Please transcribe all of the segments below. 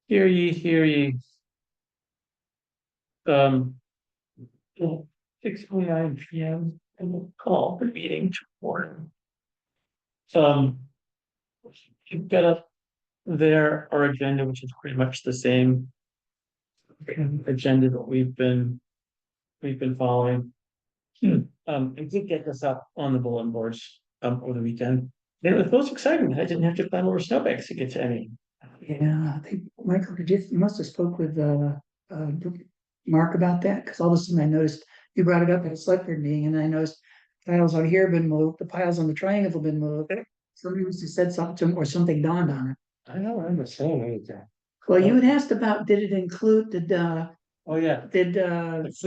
Hear ye, hear ye. Um, 6:09 PM, and we'll call the meeting to order. You've got up there our agenda, which is pretty much the same agenda that we've been following. I did get this up on the bulletin boards over the weekend. And it was most exciting. I didn't have to climb over snowbanks to get to any. Yeah, I think, Michael, you must have spoke with, Mark about that, because all of a sudden I noticed you brought it up at a select board meeting, and I noticed piles out here have been moved, the piles on the triangle have been moved. Somebody must have said something to him, or something dawned on it. I don't remember saying anything. Well, you had asked about, did it include, Oh, yeah.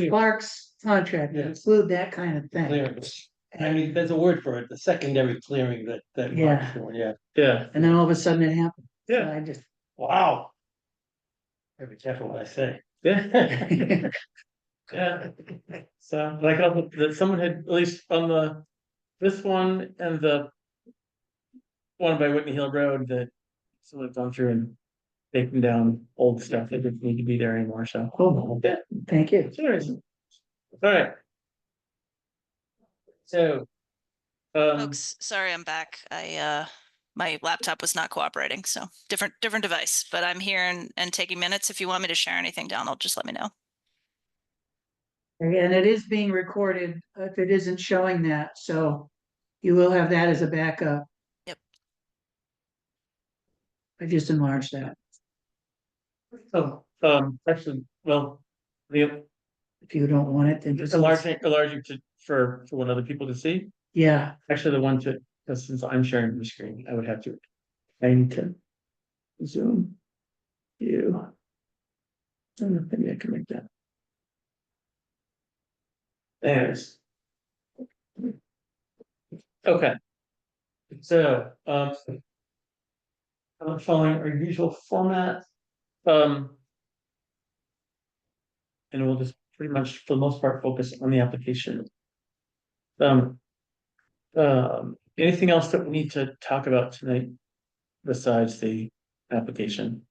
Clark's contract Yeah. include that kind of thing? Clearance. I mean, there's a word for it, the secondary clearing that Yeah. Mark's doing, yeah. Yeah. And then all of a sudden it happened. So Yeah. I just, Wow. Gotta be careful what I say. Yeah. Yeah. So like that someone had at least on this one and the one by Whitney Hill Road that someone had gone through and taken down old stuff that didn't need to be there anymore. So oh, yeah, thank you. anyways. All right. So Folks, sorry, I'm back. My laptop was not cooperating, so different device, but I'm here and taking minutes. If you want me to share anything down, I'll just let me know. And it is being recorded, if it isn't showing that, so you will have that as a backup. Yep. I just enlarged that, actually, well, the if you don't want it, then just. enlarging for one other people to see. Yeah, Actually, the one because since I'm sharing the screen, I need to zoom you. I don't know, maybe I can make that. There's. Okay. So, I'm following our usual format. And we'll just pretty much, for the most part, focus on the application. Anything else that we need to talk about tonight besides the application?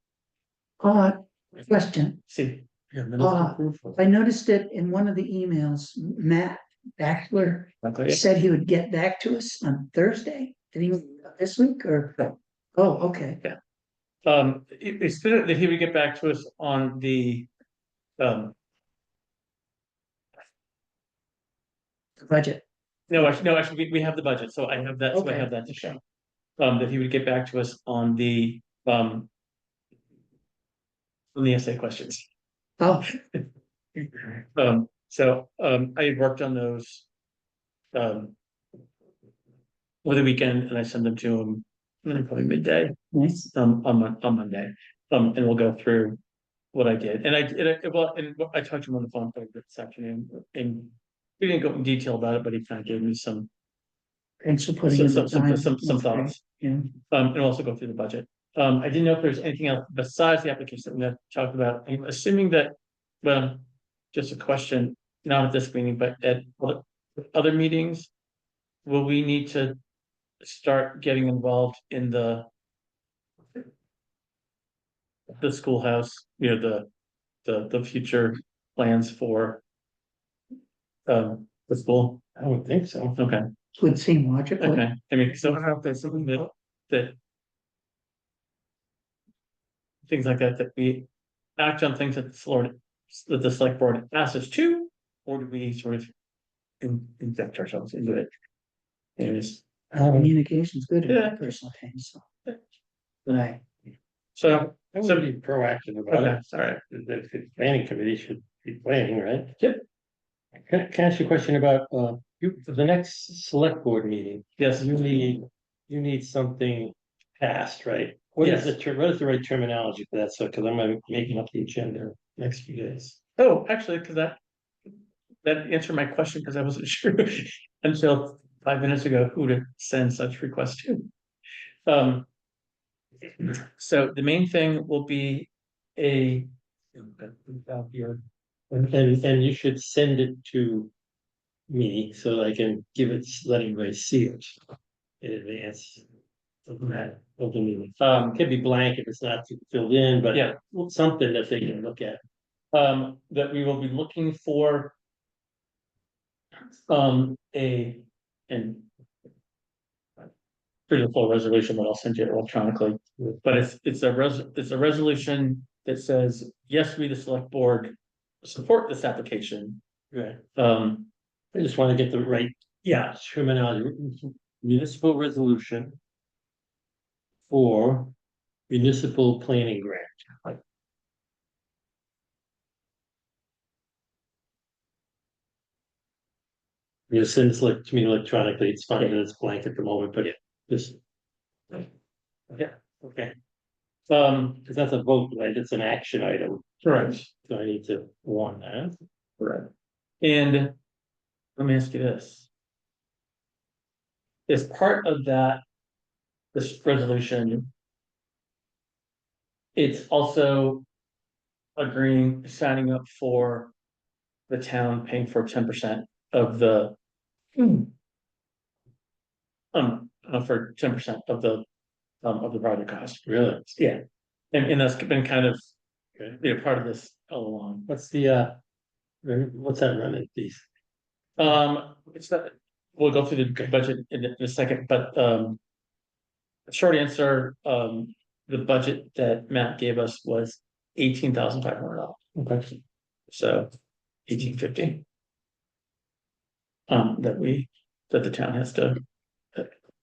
question. See. I noticed it in one of the emails, Matt Bachelor Okay. said he would get back to us on Thursday. Did he this week or? No. Oh, okay. It's good that he would get back to us on the The budget. no, actually, we have the budget, so I have that, so I have that to show. That he would get back to us on the essay questions. Oh, I had worked on those over the weekend, and I sent them to him probably midday nice. on Monday. And we'll go through what I did, and I talked to him on the phone this afternoon, and we didn't go in detail about it, but he kind of gave me some Thanks for putting in the time. some thoughts. Yeah. And also go through the budget. I didn't know if there's anything else besides the application that we're gonna talk about. I'm assuming that, well, just a question, not at this meeting, but at other meetings. Will we need to start getting involved in the schoolhouse, the future plans for the school? I would think so. Okay, Would seem logical. okay. I mean, so I don't know if there's something that things like that we act on things that the select board asks us to, or do we sort of inject ourselves into it? Anyways, Communication's good in Yeah. my personal opinion, so. Right. so I would be proactive about okay, it. all right. The planning committee should be planning, right? Yep. Can I ask you a question about, for the next select board meeting, Yes. you need something passed, right? What is the right terminology for that? So, because I'm gonna be making up the agenda next few days. Oh, actually, because that answered my question, because I wasn't sure until 5 minutes ago who to send such requests to. So the main thing will be a And you should send it to me so I can let everybody see it in advance. of that, of the meeting. Um, Could be blank if it's not filled in, but yeah, something that they can look at. that we will be looking for. And. Pretty full resolution, but I'll send you it electronically, but it's a resolution that says, yes, we, the select board. Support this application, Right. um, I just want to get the right yeah, terminology. Municipal resolution for municipal planning grant. You send this to me electronically, it's fine, it's blank at the moment, but just. yeah, okay. Because that's a vote, right? It's an action item, Correct. so I need to warn that. Correct. And let me ask you this. As part of that, this resolution. It's also agreeing, signing up for the town paying for 10% of the. For 10% of the project cost. Really? Yeah. And that's been kind of, Okay. part of this all along. What's what's that running piece? It's that, we'll go through the budget in a second, but, short answer, the budget that Matt gave us was $18,500. Okay. So 1850. That the town has to,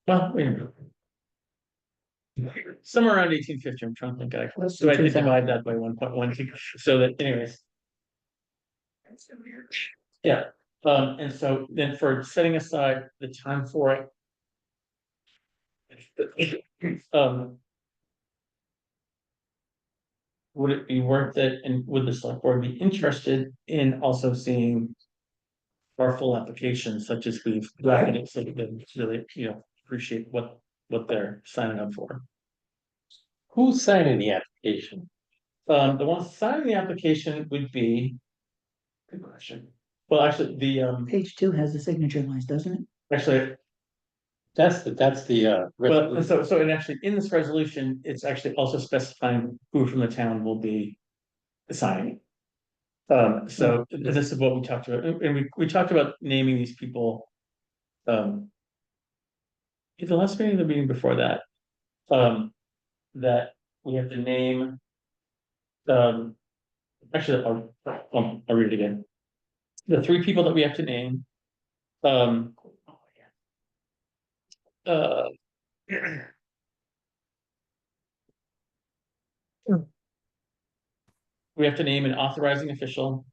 well, wait a minute. Somewhere around 1850, I'm trying to think, so I did divide that by 1.1, so that anyways. Yeah, and so then for setting aside the time for it. Would it be worth it, and would the select board be interested in also seeing? Our full application, such as we've drafted it, so that they really, appreciate what they're signing up for. Who's signing the application? The one signing the application would be. Good question. Well, actually, Page 2 has the signature lines, doesn't it? actually, That's the well, so and actually in this resolution, it's actually also specifying who from the town will be signing. So this is what we talked about, and we talked about naming these people. In the last meeting, the meeting before that, that we have to name. Actually, I'll read it again. The three people that we have to name. Uh, we have to name an authorizing official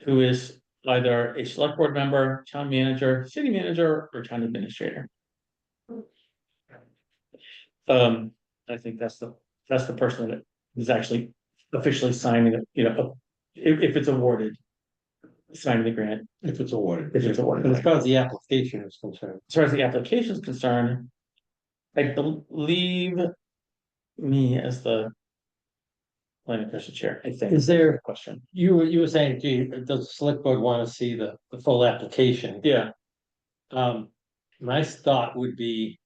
who is either a select board member, town manager, city manager, or town administrator. I think that's the person that is actually officially signing it, if it's awarded. Signing the grant, if it's awarded. if it's awarded. As far as the application is concerned. As far as the application is concerned, I believe me as the planning commission chair, I think. Is there- Question? You were saying, gee, does the select board want to see the full application? Yeah, My thought would be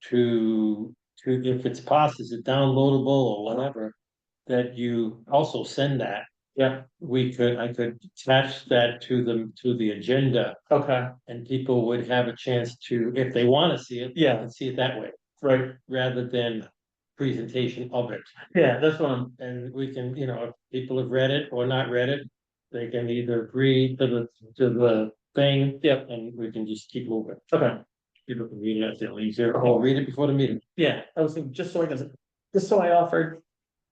to, if it's possible, is it downloadable or whatever, that you also send that. yeah, I could attach that to the agenda, okay, and people would have a chance to, if they want to see it. Yeah. And see it that way, right, rather than presentation of it. yeah, that's what I'm, And we can, if people have read it or not read it, they can either agree to the thing. Yep. And we can just keep moving. okay, People can read it at their leisure, or read it before the meeting. yeah, I was thinking, just so I offered,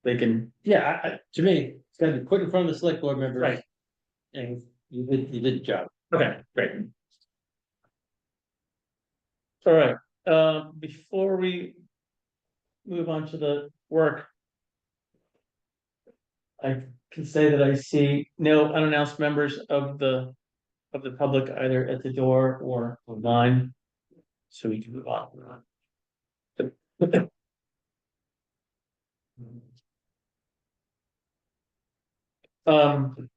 they can, Yeah, to me, it's gotta be put in front of the select board members. Right. And you did the job. okay, great. All right, before we move on to the work. I can say that I see no unannounced members of the public either at the door or online. So we can move on. Um.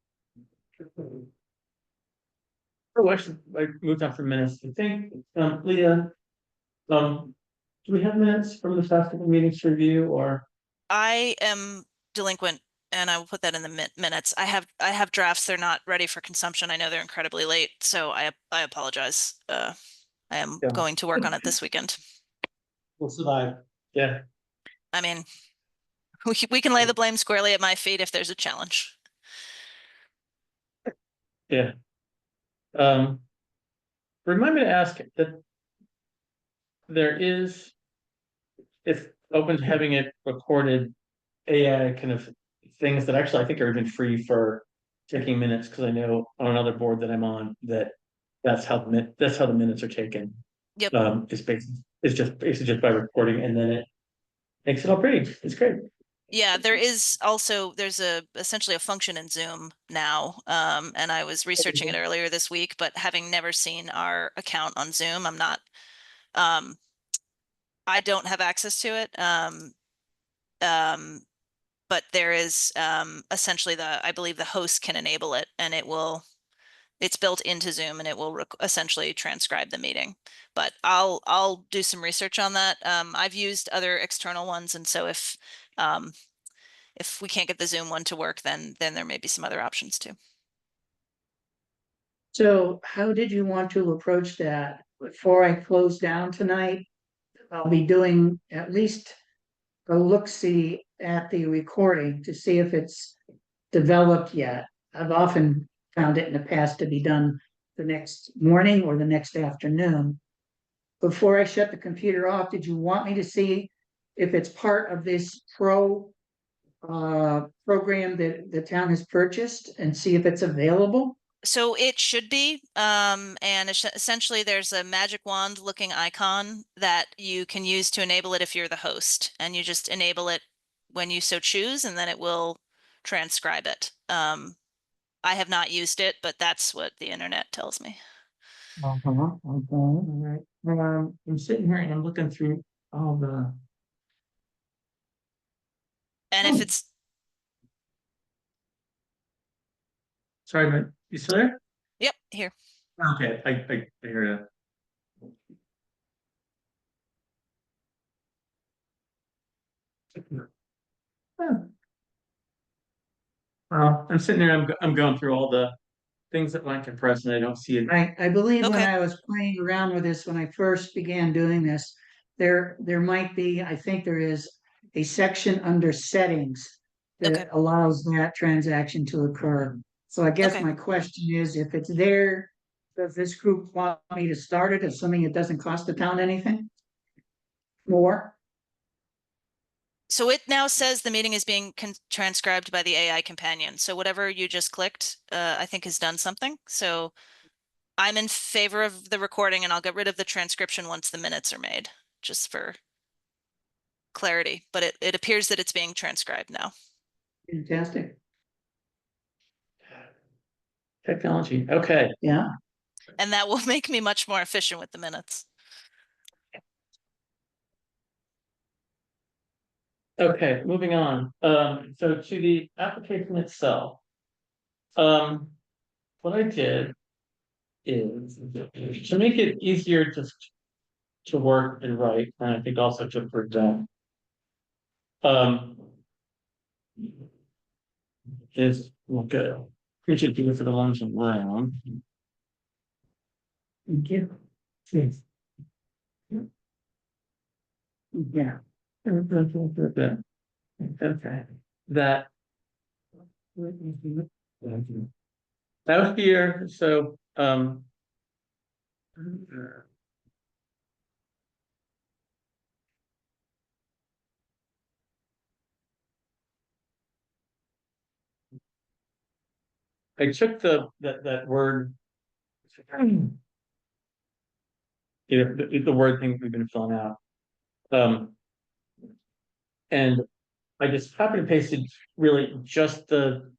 Oh, actually, I moved on for minutes. I think, Leah. do we have minutes from the past couple meetings to review or? I am delinquent and I will put that in the minutes. I have drafts. They're not ready for consumption. I know they're incredibly late, so I apologize. I am Yeah. going to work on it this weekend. We'll survive. Yeah, I mean, we can lay the blame squarely at my feet if there's a challenge. yeah. Um. Remind me to ask that there is, it's open to having it recorded AI kind of things that actually I think are even free for taking minutes, because I know on another board that I'm on that that's how the minutes are taken. Yep. It's just by recording and then it makes it all pretty. It's great. Yeah, there's essentially a function in Zoom now. And I was researching it earlier this week, but having never seen our account on Zoom, I don't have access to it. But there is essentially I believe the host can enable it and it's built into Zoom and it will essentially transcribe the meeting. But I'll do some research on that. I've used other external ones, and so if we can't get the Zoom one to work, then there may be some other options too. So how did you want to approach that? Before I close down tonight, I'll be doing at least a look-see at the recording to see if it's developed yet. I've often found it in the past to be done the next morning or the next afternoon. Before I shut the computer off, did you want me to see if it's part of this program that the town has purchased and see if it's available? So it should be, and essentially there's a magic wand looking icon that you can use to enable it if you're the host, and you just enable it when you so choose, and then it will transcribe it. I have not used it, but that's what the internet tells me. All right. I'm sitting here and I'm looking through all the. And if it's, Sorry, man. You still there? yep, here. Okay, I hear you. Well, I'm sitting there, I'm going through all the things that might compress and I don't see it. I believe when Okay. I was playing around with this, when I first began doing this, there might be, I think there is a section under settings Okay. that allows that transaction to occur. So I guess Okay. my question is, if it's there, does this group want me to start it, assuming it doesn't cost the town anything? More? So it now says the meeting is being transcribed by the AI companion. So whatever you just clicked, I think has done something. So I'm in favor of the recording, and I'll get rid of the transcription once the minutes are made, just for clarity. But it appears that it's being transcribed now. Fantastic, Technology, okay. yeah. And that will make me much more efficient with the minutes. Okay, moving on. So to the application itself. What I did is to make it easier to work and write, and I think also to present. Is okay. Appreciate you for the ones around. Thank you. Yes. Yeah. Okay. That. Out here, so, I took that word. You know, the word thing we've been filling out. And I just copied and pasted really just the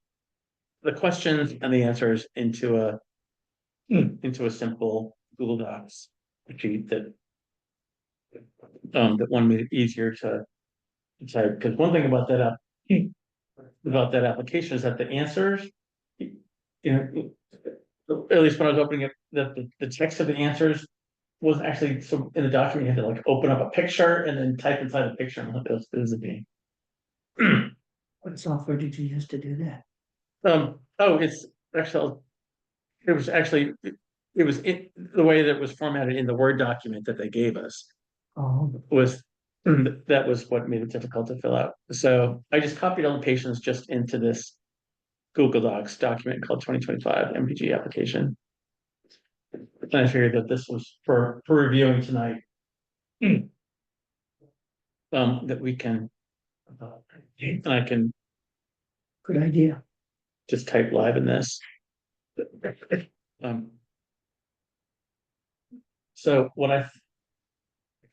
questions and the answers into a simple Google Docs sheet that one made it easier to type. Because one thing about that application is that the answers, you know, at least when I was opening it, the text of the answers was actually, so in the document, you had to like open up a picture and then type inside the picture and what it was a being. What software did you use to do that? Oh, it's actually, it was actually, it was the way that it was formatted in the Word document that they gave us Oh, was, that was what made it difficult to fill out. So I just copied all the patients just into this Google Docs document called 2025 MPG application. And I figured that this was for reviewing tonight. That we can, and I can good idea. just type live in this. Um, so what I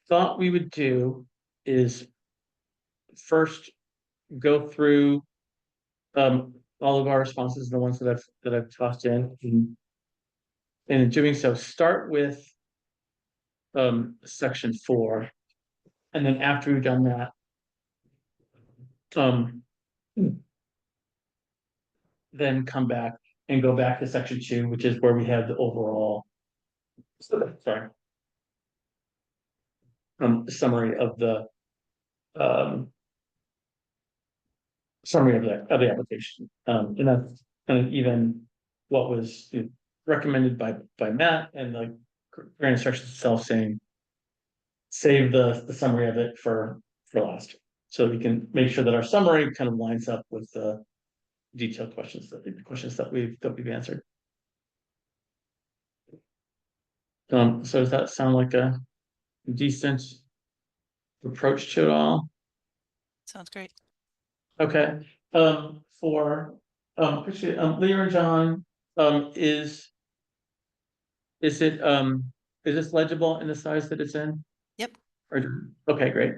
thought we would do is first go through all of our responses, the ones that I've tossed in, and in doing so, start with section 4, and then after we've done that, then come back and go back to section 2, which is where we have the overall, sorry, summary of the application, and that's kind of even what was recommended by Matt, and like grant instructions itself saying save the summary of it for last, so we can make sure that our summary kind of lines up with the detailed questions that we've answered. So does that sound like a decent approach to it all? Sounds great. Okay, for actually, Leo and John, is it is this legible in the size that it's in? Yep. Or, okay, great.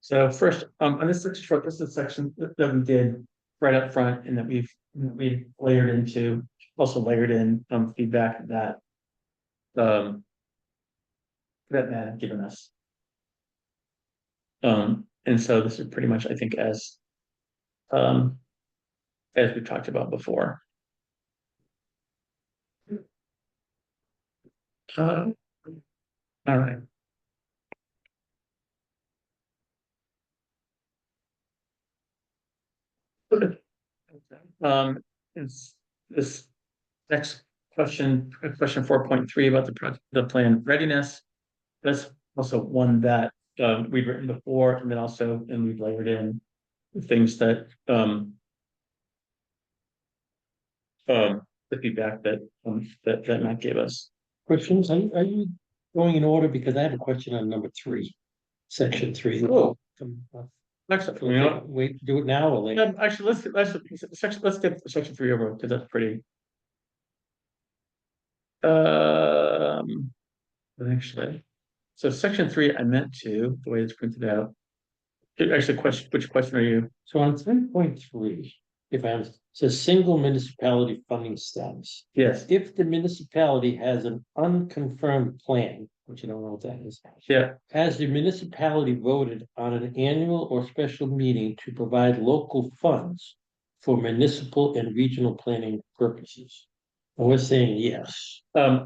So first, and this is short, this is a section that we did right up front and that we've layered into, also layered in feedback that Matt had given us. And so this is pretty much, I think, as we talked about before. All right. It's this next question 4.3 about the project, the plan readiness. That's also one that we've written before, and then also, and we've layered in things that the feedback that that Matt gave us. Questions, are you going in order? Because I have a question on number 3, section 3. Oh. Actually, you know, Wait, do it now or later? actually, let's get section 3 over, because that's pretty. Actually, so section 3, I meant to, the way it's printed out. Actually, which question are you? So on 3.3, if I says single municipality funding status. Yes, If the municipality has an unconfirmed plan, which you don't know what that is. yeah, Has the municipality voted on an annual or special meeting to provide local funds for municipal and regional planning purposes? And we're saying yes. I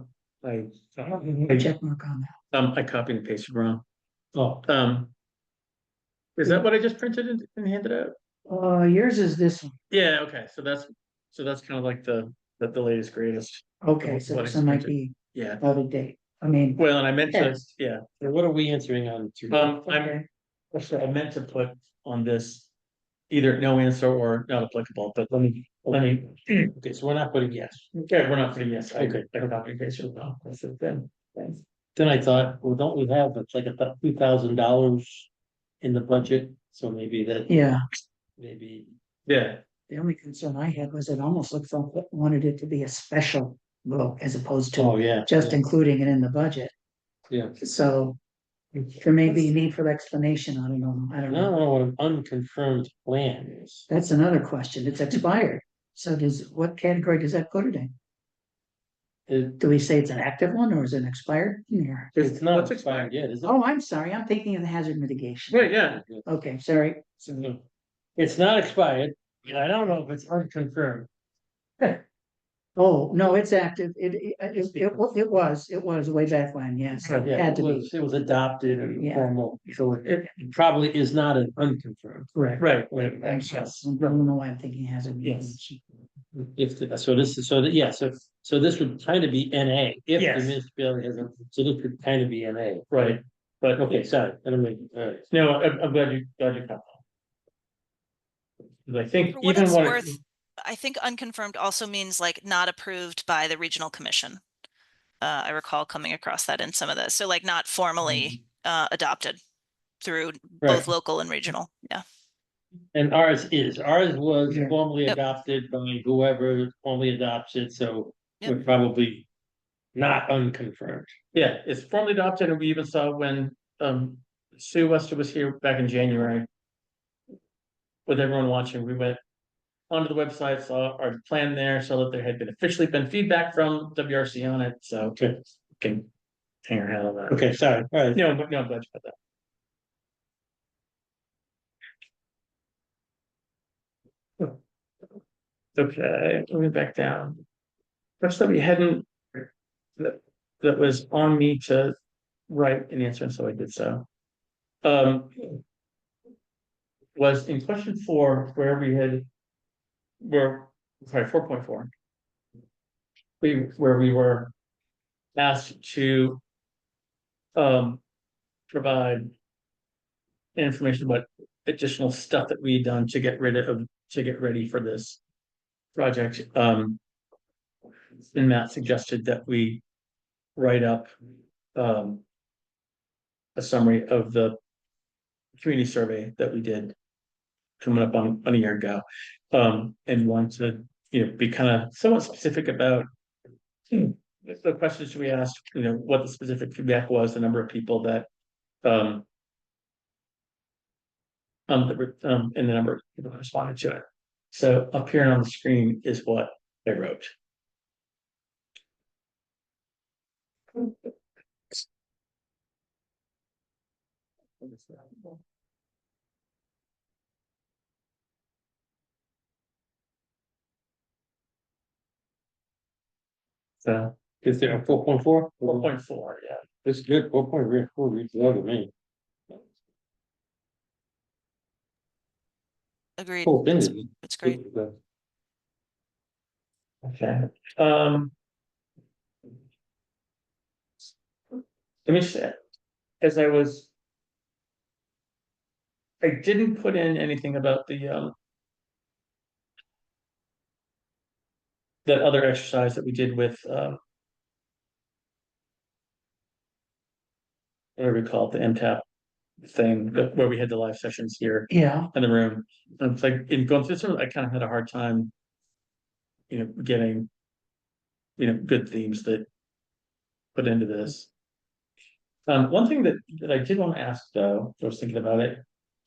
Check mark on that. I copied and pasted wrong. Oh, Is that what I just printed and handed out? Yours is this one. Yeah, okay, so that's kind of like the latest greatest. Okay, so What this is one might printed. be Yeah, out of date. I mean, well, and I meant to, Yes. yeah, so what are we answering on? okay. I meant to put on this either no answer or not applicable, but let me, Okay, so we're not putting yes. okay, we're not putting yes. Okay. I copied and pasted wrong. That's it then. Thanks. Then I thought, well, don't we have, it's like $2,000 in the budget? So maybe that, Yeah, maybe, Yeah, the only concern I had was it almost looks like it wanted it to be a special vote as opposed oh, to yeah. just including it in the budget. Yeah. So there may be a need for explanation. I don't know. I I don't don't know. know what an unconfirmed plan is. That's another question. It's expired. So what category does that put it in? Do we say it's an active one or is it an expired? Yeah. It's not What's expired yet, is it? Oh, I'm sorry, I'm thinking of the hazard mitigation. Yeah. Okay, sorry. It's not expired, and I don't know if it's unconfirmed. Oh, no, it's active. It was way back when, yes, it Yeah, had it to be. was adopted and Yeah. formal, so it probably is not an unconfirmed. Correct. Right. Yes, I don't know why I'm thinking hazard Yes. mitigation. If, so this is, so that, yeah, so this would kind of be NA, if the Yes. municipality has, so this would kind of be NA. Right, but Okay, sorry, I don't mean, no, I'm glad you caught that. 'Cause I think For what even it's when worth, I think unconfirmed also means like not approved by the regional commission. I recall coming across that in some of this, so like not formally adopted through both Right. local and regional, yeah. and ours was Yeah. formally Yep. adopted by whoever formally adopts it, so Yep. we're probably not unconfirmed. yeah, it's formally adopted, and we even saw when Sue Wester was here back in January. With everyone watching, we went onto the website, saw our plan there, saw that there had been officially been feedback from WRC on it, so Okay, can hang our hat on that. okay, sorry, all right. No, but no, I'm glad you got that. Okay, moving back down. First that we hadn't, that was on me to write an answer, and so I did so. Was in question 4, where we had, sorry, 4.4. Where we were asked to provide information about additional stuff that we had done to get ready for this project. And Matt suggested that we write up a summary of the community survey that we did coming up on a year ago. And want to, be kind of somewhat specific about the questions we asked, what the specific feedback was, the number of people that and the number of people who responded to it. So up here on the screen is what I wrote. So Is there a 4.4? 4.4, yeah. It's good, 4.4 reads well to me. Agreed, Cool, it's, then. it's great. Okay. Let me say, as I didn't put in anything about the that other exercise that we did with whatever we call it, the MTAP thing, where we had the live sessions here Yeah, in the room. And it's like in going through this, I kind of had a hard time, getting, good themes that put into this. One thing that I did want to ask though, I was thinking about it,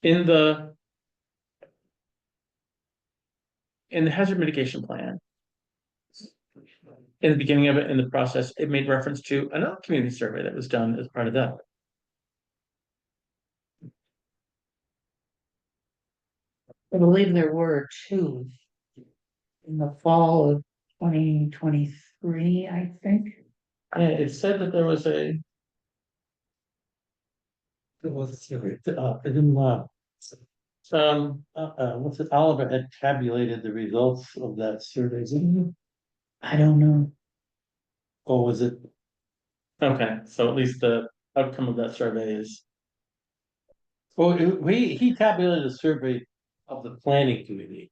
in the hazard mitigation plan. In the beginning of it, in the process, it made reference to another community survey that was done as part of that. I believe there were 2. In the fall of 2023, I think. Yeah, it said that there was a, It was, it didn't, what's it, Oliver had tabulated the results of that survey, didn't he? I don't know. Or was it, okay, so at least the outcome of that survey is, well, he tabulated a survey of the planning committee.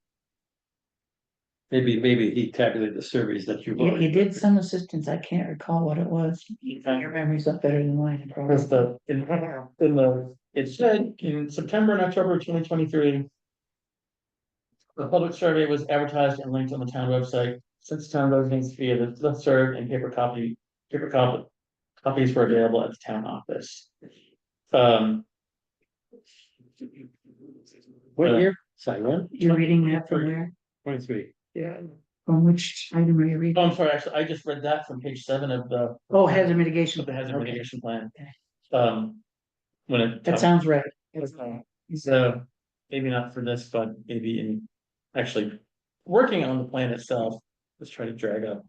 Maybe he tabulated the surveys that you. You did some assistance. I can't recall what it was. Your memory's up better than mine, was probably. it said in September and October 2023. The public survey was advertised and linked on the town website. Since town residents via the listserv and copies were available at the town office. What year? Sorry, when? You're reading that from where? 23. Yeah. From which item are you Oh, reading? I'm sorry, actually, I just read that from page 7 of the. Oh, hazard mitigation. Of the hazard Okay. mitigation plan. Okay. When it. That sounds right. So, maybe not for this, but maybe in actually working on the plan itself, let's try to drag up.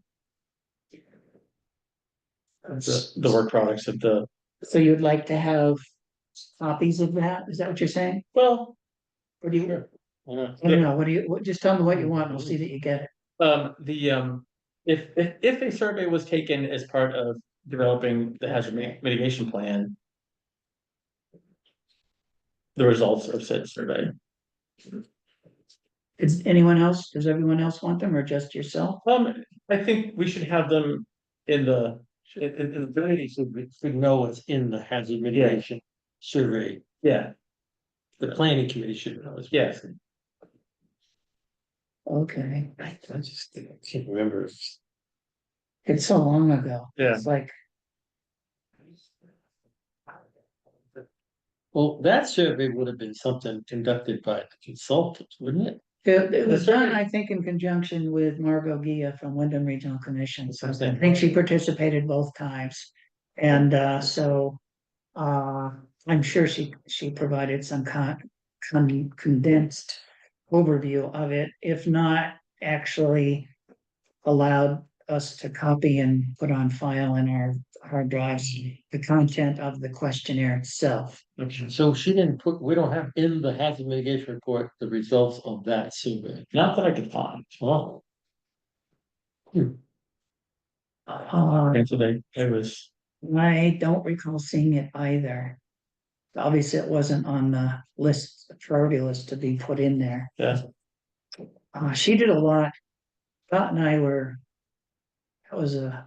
The work products of the, So you'd like to have copies of that? Is that what you're saying? well, Or do you, Sure. I don't know, what do you, just tell me what you want, and we'll see that you get it. if a survey was taken as part of developing the hazard mitigation plan. The results of said survey. Does anyone else, does everyone else want them or just yourself? I think we should have them in the, The ability should know what's in the hazard mitigation survey. yeah, The planning committee should know as well. yes. Okay, I just can't remember. it's so long ago. Yeah. It's like, Well, that survey would have been something conducted by the consultants, wouldn't it? it was The done, survey- I think, in conjunction with Margot Gia from Wyndham Regional Commission. So I Okay. think she participated both times. And so I'm sure she provided some condensed overview of it, if not actually allowed us to copy and put on file in our hard drives the content of the questionnaire itself. So she didn't put, we don't have in the hazard mitigation report, the results of that survey. Not that I could find. Oh, And so it was, I don't recall seeing it either. Obviously, it wasn't on the list, the priority list to be put in there. yeah, She did a lot. Dot and I were, that was a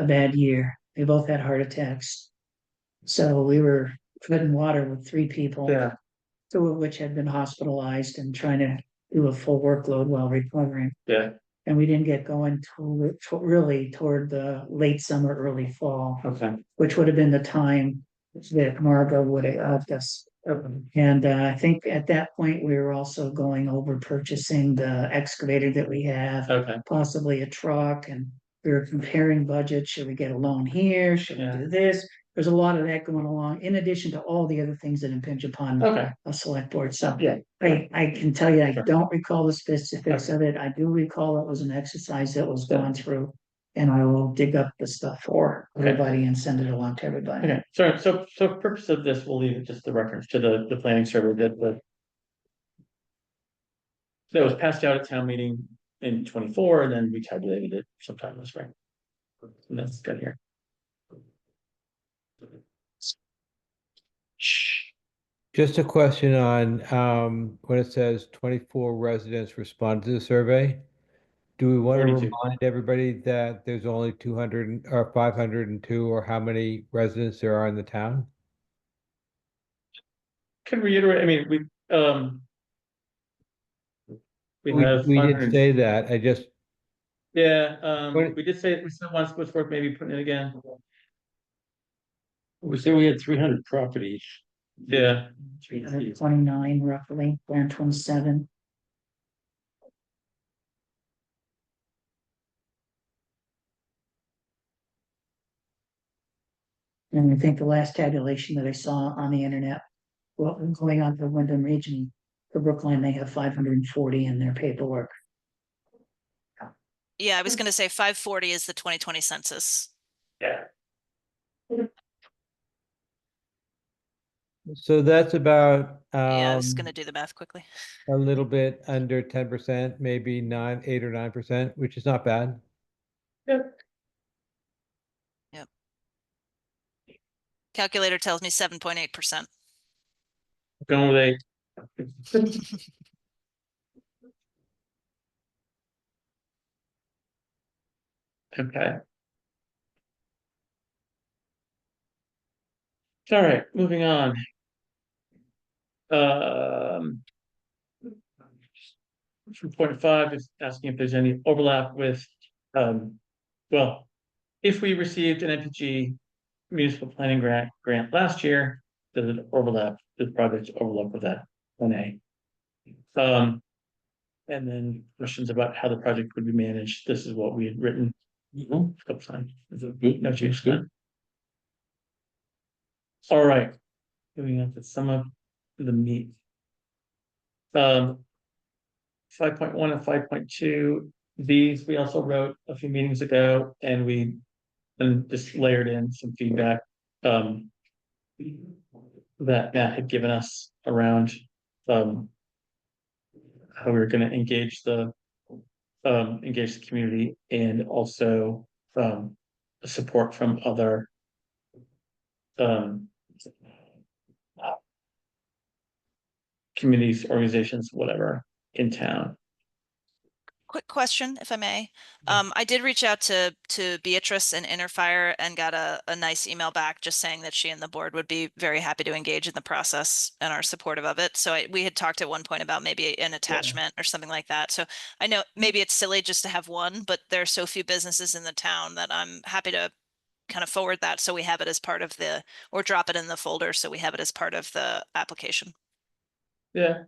bad year. They both had heart attacks. So we were treading water with 3 people. yeah, 2 of which had been hospitalized and trying to do a full workload while recovering. yeah, And we didn't get going really toward the late summer, early fall, okay. which would have been the time that Margot would have helped us. And I think at that point, we were also going over purchasing the excavator that we have, Okay, possibly a truck, and we were comparing budgets. Should we get a loan here? Should we Yeah. do this? There's a lot of that going along, in addition to all the other things that impinge upon okay, a select board. So yeah, I can tell you, I Sure. don't recall the specifics of it. I do recall it was an exercise that was gone through. And I will dig up the stuff for Okay. everybody and send it along to everybody. okay, so for purpose of this, we'll leave it just the reference to the planning survey that was passed out at town meeting in 24, and then we tabulated it sometime this spring. And that's good here. Just a question on, when it says 24 residents responded to the survey. Do we want to 42. remind everybody that there's only 200 or 502 or how many residents there are in the town? Can reiterate, I mean, we have. We did 500 say that, I just, Yeah, What- we did say, we said once, was worth maybe putting it again. we said we had 300 properties. Yeah, 329 roughly, around 27. And I think the last tabulation that I saw on the internet, well, going on for Wyndham Region, for Brookline, they have 540 in their paperwork. Yeah, I was gonna say 540 is the 2020 census. yeah, so that's about, Yeah, I was gonna do the math quickly. a little bit under 10%, maybe 8 or 9%, which is not bad. Calculator tells me 7.8%. going with a. Okay. All right, moving on. From point 5 is asking if there's any overlap with, well, if we received an MPG municipal planning grant last year, does it overlap, does projects overlap with that 1A? And then questions about how the project would be managed. This is what we had written Mhm. a couple times. Good, No change. good. All right. Moving on to some of the meat. 5.1 and 5.2, these we also wrote a few meetings ago and we and just layered in some feedback. Um, that Matt had given us around how we were gonna engage the community and also support from other um communities, organizations, whatever in town. Quick question, if I may. I did reach out to Beatrice in Interfire and got a nice email back just saying that she and the board would be very happy to engage in the process and are supportive of it. So we had talked at one point about maybe an attachment or something like that. So I know maybe it's silly just to have one, but there are so few businesses in the town that I'm happy to kind of forward that so we have it as part of the, or drop it in the folder so we have it as part of the application. Yeah,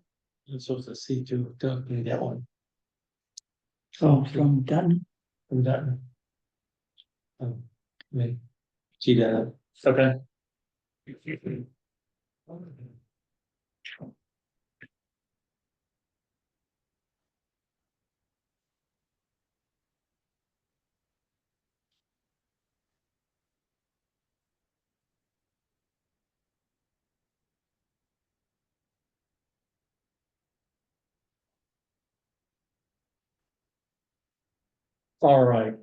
And so it's a C2, don't need that one. Oh, from Dutton. From that. May see that. okay. All right.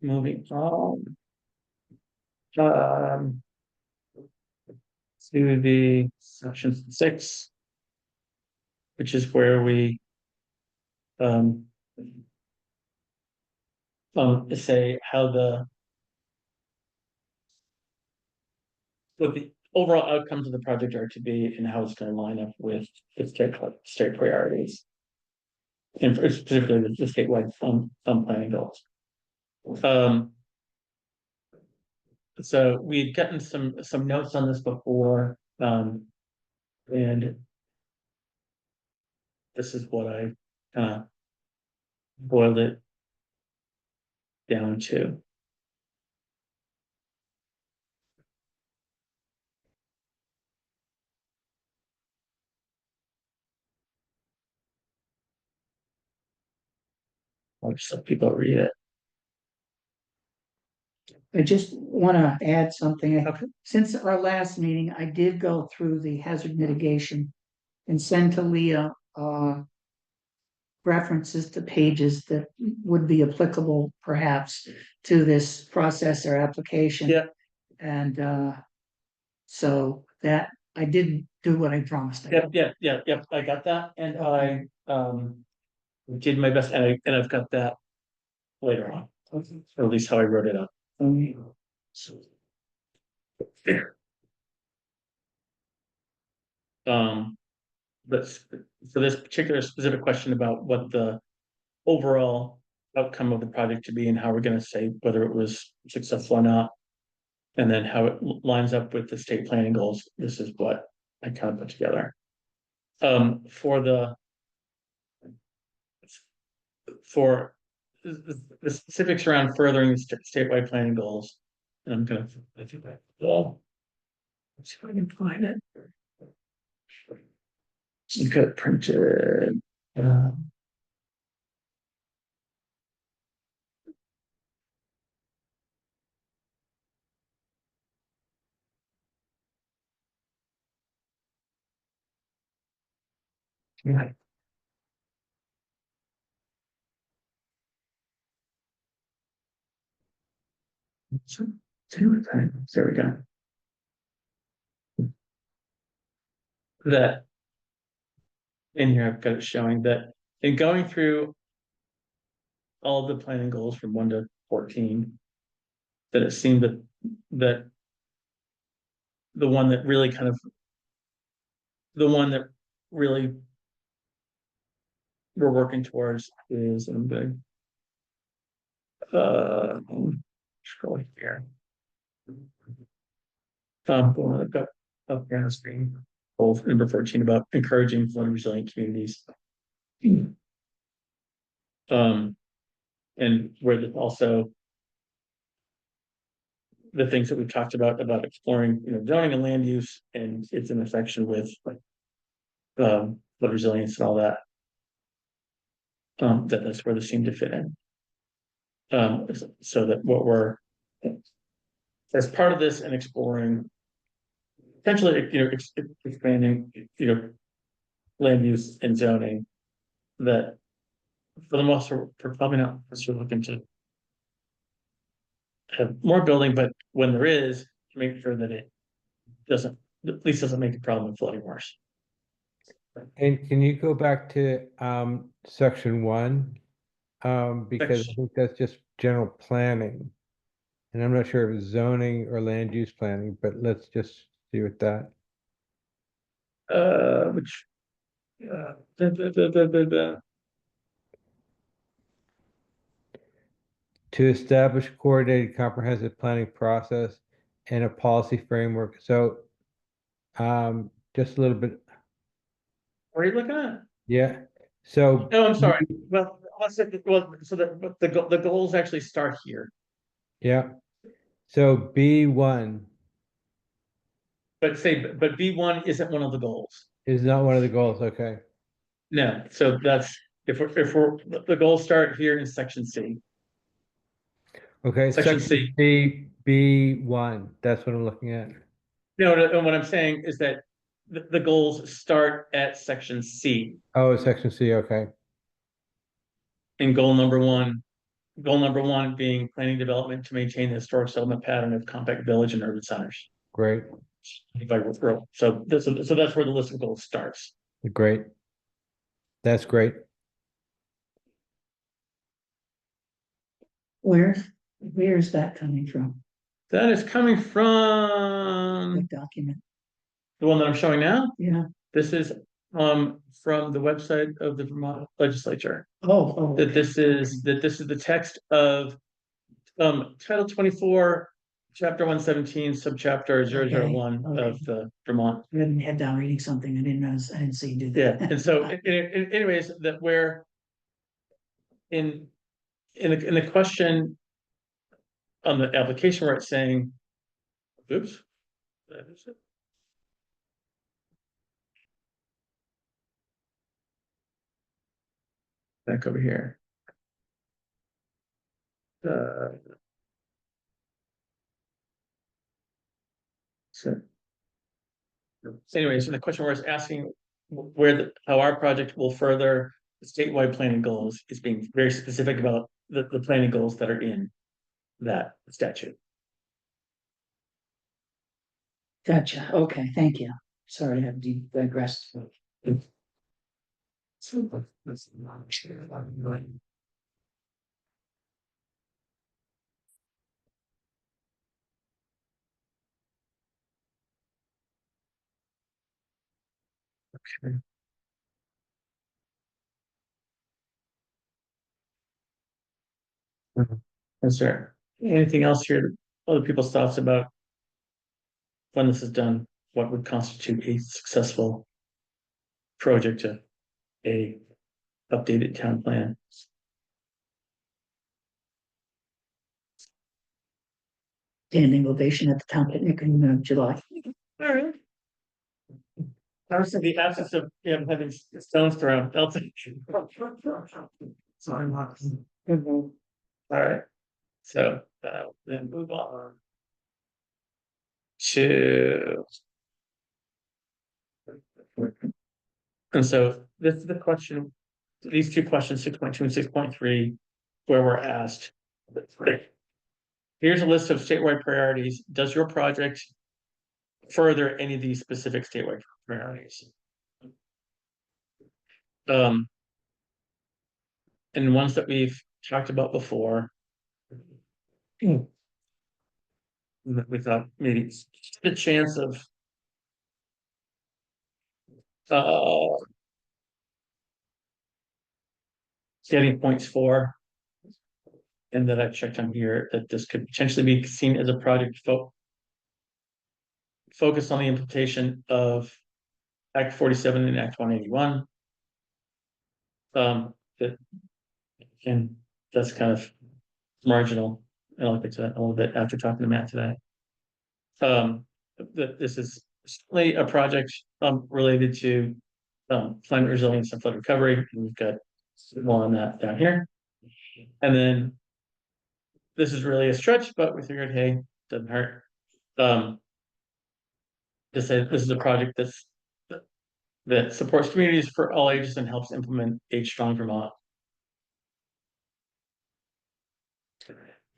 Moving on. Um. To the section 6. Which is where we. Say how what the overall outcomes of the project are to be and how it's gonna line up with the state priorities. And specifically the statewide planning goals. So we'd gotten some notes on this before, and this is what I boiled it down to. I'll just let people read it. I just wanna add something. Okay. Since our last meeting, I did go through the hazard mitigation and send to Leah, references to pages that would be applicable perhaps to this process or application. Yeah. And, so that I didn't do what I promised. I would. Yep, I got that, and I did my best, and I've got that later on, or at least how I wrote it up. But for this particular specific question about what the overall outcome of the project to be and how we're gonna say whether it was successful or not. And then how it lines up with the state planning goals, this is what I kind of put together. For the specifics around furthering the statewide planning goals. And I'm gonna, I think that, well. Let's see if I can find it. You got it printed. Yeah. There we go. That. In here, I've got it showing that in going through. All the planning goals from 1 to 14. That it seemed that. The one that really kind of. The one that really. We're working towards is, I'm good. Scrolling here. The one I've got up here on the screen. goal number 14 about encouraging flood resilient communities. And where the also the things that we've talked about exploring, zoning and land use and its intersection with flood resilience and all that. That's where this seemed to fit in. So that what we're as part of this and exploring potentially, expanding, land use and zoning, that for the most part, we're probably not necessarily looking to have more building, but when there is, to make sure that it doesn't, at least doesn't make the problem of flooding worse. And can you go back to section 1? Because I Section- think that's just general planning. And I'm not sure if it's zoning or land use planning, but let's just see with that. Which, the. To establish coordinated comprehensive planning process and a policy framework. So just a little bit, What are you looking at? yeah. So Oh, I'm sorry. Well, so the goals actually start here, yeah. So B1 but B1 isn't one of the goals. is not one of the goals. Okay. No, so that's, if the goals start here in section C. Okay. Section Section C. C, B1. That's what I'm looking at. No, and what I'm saying is that the goals start at section C Oh, section C. Okay. in goal number one being planning development to maintain the historic settlement pattern of compact village and urban centers. Great. By referral. So that's where the list of goals starts. Great. That's great. Where's that coming from? That is coming from What document? the one that I'm showing now. Yeah. This is from the website of the Vermont legislature. Oh. That this is the text of Title 24, Chapter 117, Subchapter 001 Okay. of the Vermont. I hadn't head down reading something. I didn't see you do Yeah, that. and so anyways, that we're in the question on the application where it's saying, oops, that is it. Back over here. So anyways, the question where it's asking how our project will further the statewide planning goals is being very specific about the planning goals that are in that statute. Gotcha. Okay, thank you. Sorry to have digressed. Is there anything else here? Other people's thoughts about when this is done, what would constitute a successful project to a updated town plan? Standing ovation at the town picnic in July. All right. I was in the absence of having stones thrown. I'll take. Sorry, Mark. All right. So then move on to. And so this is the question, these two questions, 6.2 and 6.3, where we're asked. Here's a list of statewide priorities. Does your project further any of these specific statewide priorities? And ones that we've talked about before. That we thought maybe the chance of getting points for, and that I checked on here, that this could potentially be seen as a project focus on the implementation of Act 47 and Act 181. That, and that's kind of marginal. I'll get to that a little bit after talking to Matt today. That this is certainly a project related to climate resilience and flood recovery. And we've got more on that down here. And then this is really a stretch, but we figured, hey, doesn't hurt. To say this is a project that supports communities for all ages and helps implement Age Strong Vermont.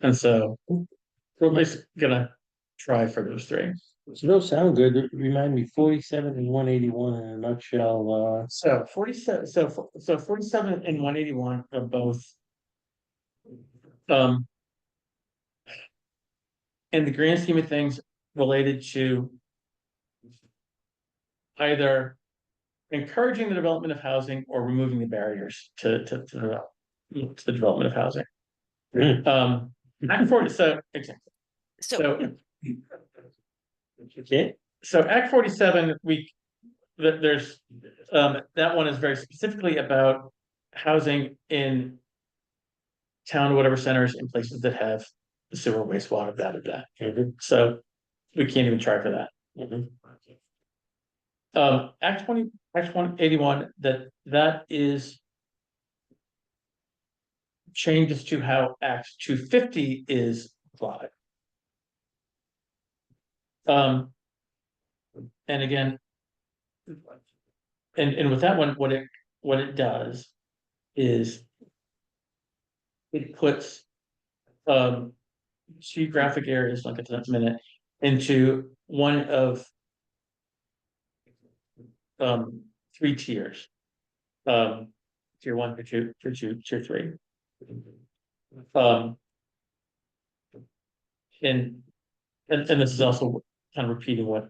And so we're at least gonna try for those three. So those sound good. They remind me 47 and 181 in a nutshell. So 47, so 47 and 181 are both. In the grand scheme of things related to either encouraging the development of housing or removing the barriers to the development of housing. Act 40, so Okay, so Act 47, there's that one is very specifically about housing in town, whatever centers in places that have sewer, wastewater, that. So we can't even try for that. Act 181, that is changes to how Act 250 is applied. And again, and with that one, what it does is it puts geographic areas, like a minute, into one of three tiers. Tier 1, tier 2, tier 3. And this is also kind of repeating what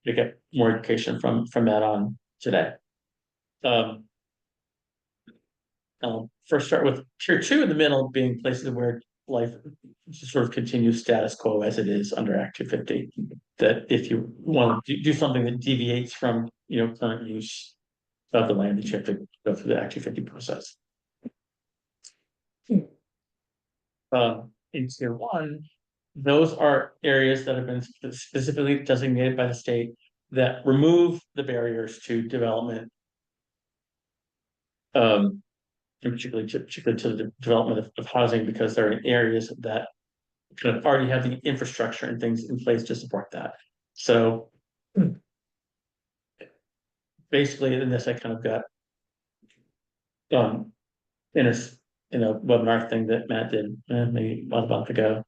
you get more education from Matt on today. I'll first start with tier 2 in the middle, being places where life sort of continues status quo as it is under Act 250. That if you want to do something that deviates from current use of the land, that you have to go through the Act 250 process. In tier 1, those are areas that have been specifically designated by the state that remove the barriers to development. Particularly to the development of housing, because they're in areas that kind of already have the infrastructure and things in place to support that. So basically, in this, I kind of got in a webinar thing that Matt did maybe a month ago,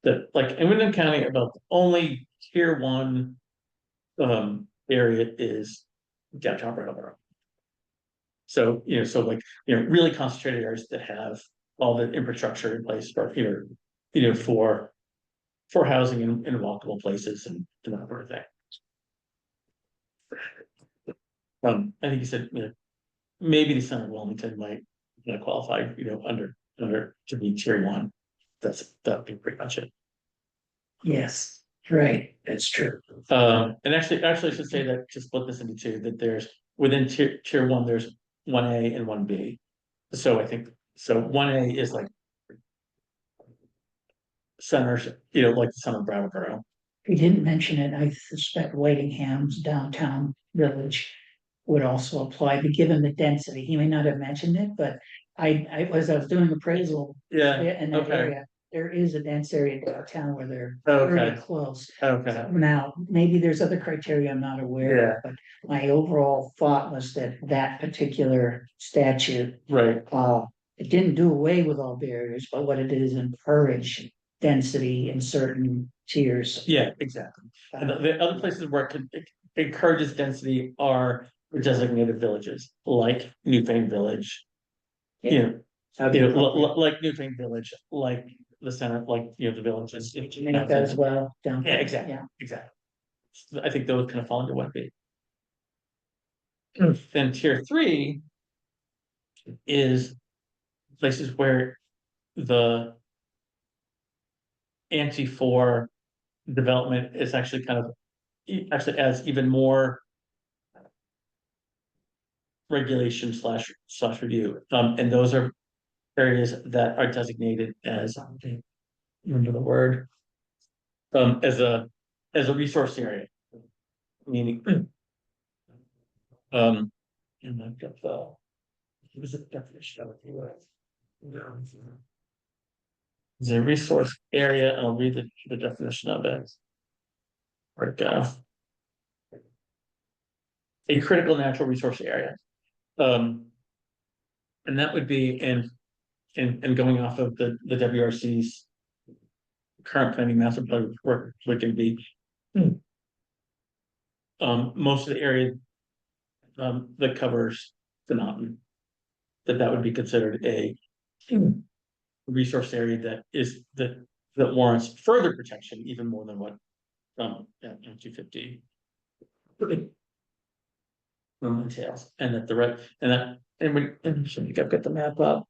that like in Windham County, about the only tier 1 area is downtown Brattleboro. So really concentrated areas that have all the infrastructure in place for for housing in walkable places and that sort of thing. I think you said maybe the center of Wilmington might qualify under to be tier 1. That'd be pretty much it. Yes, right, that's true. And actually I should say that to split this into two, that there's within tier 1 there's 1A and 1B. So I think 1A is like centers, like the center of Brattleboro. He didn't mention it, I suspect Whitingham's downtown village would also apply, but given the density, he may not have mentioned it, but I was doing appraisal. Yeah, In that okay. area, there is a dense area downtown where they're Okay. very close. Okay. Now, maybe there's other criteria I'm not aware of, Yeah. but my overall thought was that particular statute, Right. it didn't do away with all barriers, but what it did is encourage density in certain tiers. Yeah, exactly. And the other places where it encourages density are designated villages, like Newfane Village. Like Newfane Village, like the center, like the villages. Jamaica as well, down. Yeah, exactly. Yeah. Exactly. I think those kind of fall into 1B. Then tier 3 is places where the ante for development is actually kind of actually adds even more regulation slash review. And those are areas that are designated as, remember the word? As a resource area. Meaning. And I've got the. It was a definition of it. It's a resource area, and I'll read the definition of it. Where'd it go? A critical natural resource area. And that would be in going off of the WRC's current planning master plan work, which can be. Most of the area that covers the mountain. That would be considered a resource area that warrants further protection, even more than what 250 entails, and that the right and when so I've got the map up.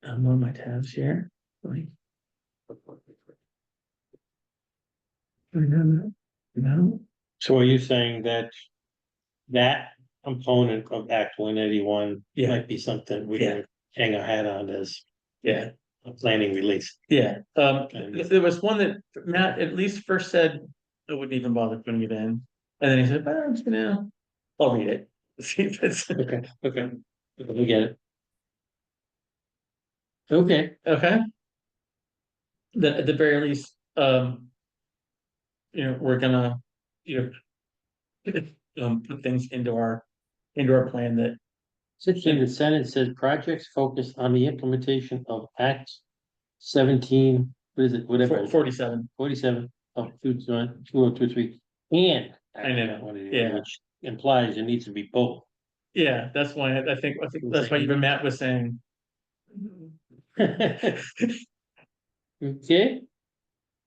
I'm on my tabs here. No. So are you saying that that component of Act 181 Yeah. might be something we Yeah. can hang our hat on as Yeah. a planning release? Yeah, there was one that Matt at least first said I wouldn't even bother putting it in, and then he said, "But I'm just gonna, I'll read it." See if it's Okay, we get it. Okay, okay. That at the very least, we're gonna, put things into our plan that. it's interesting, the Senate says projects focused on the implementation of Act 17, what is it, whatever, it is, 47. 47 of 2023, and I know, Act 181, yeah. which implies it needs to be both. Yeah, that's why I think that's why even Matt was saying. Okay,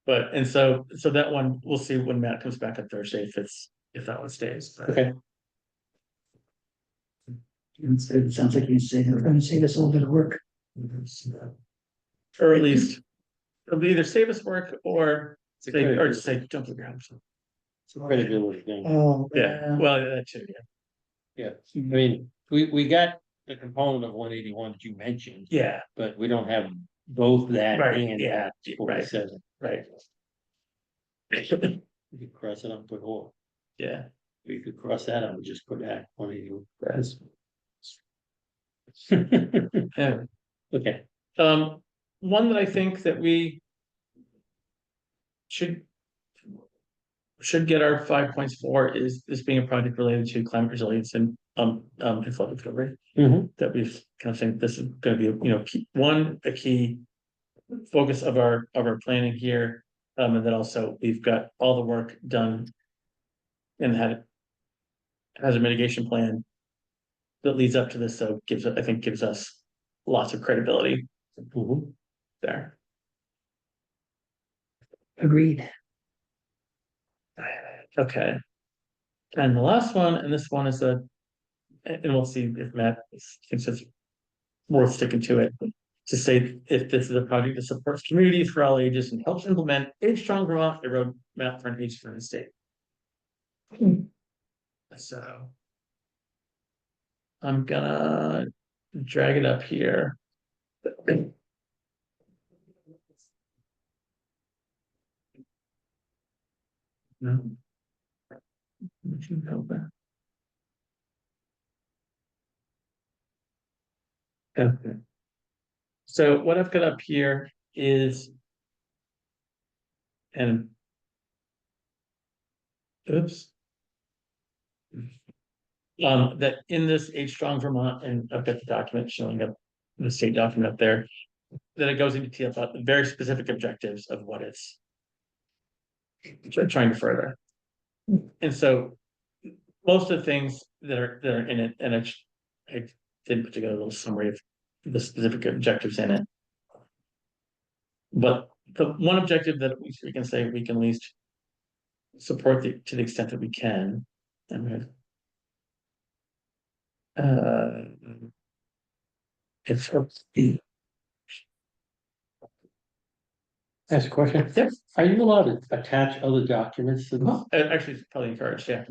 But and so that one, we'll see when Matt comes back on Thursday if that one stays. But- okay, It sounds like you say, they're gonna save us a little bit of work. Or at least it'll either save us work or just say jump the ground. it's a credibility thing. Oh, Yeah, well, that too, yeah. Yeah, I mean, we got the component of 181 that you mentioned, Yeah, but we don't have both that Right, and yeah, Act 47. right. We could cross it up, put or Yeah, we could cross that out and just put Act 181. that's, yeah. Okay, One that I think that we should get our 5 points for is this being a project related to climate resilience and flood recovery. Mhm. That we've kind of think this is gonna be, a key focus of our planning here. And then also we've got all the work done and has a mitigation plan that leads up to this, so gives us lots of credibility Mhm. there. agreed. Okay. And the last one, and this one is and we'll see if Matt thinks it's worth sticking to it. To say if this is a project that supports communities for all ages and helps implement a strong Vermont, a roadmap for an age-friendly state. So. I'm gonna drag it up here. No. Would you help that? Okay. So what I've got up here is. And. Oops. That in this Age Strong Vermont, and I've got the document showing up, the state document up there. That it goes into detail about the very specific objectives of what it's. Trying to further. And so. Most of the things that are in it, and I did put together a little summary of the specific objectives in it. But the one objective that we can say we can at least support to the extent that we can. It's Ask a question. Yep. Are you allowed to attach other documents to this? actually it's probably encouraged, yeah.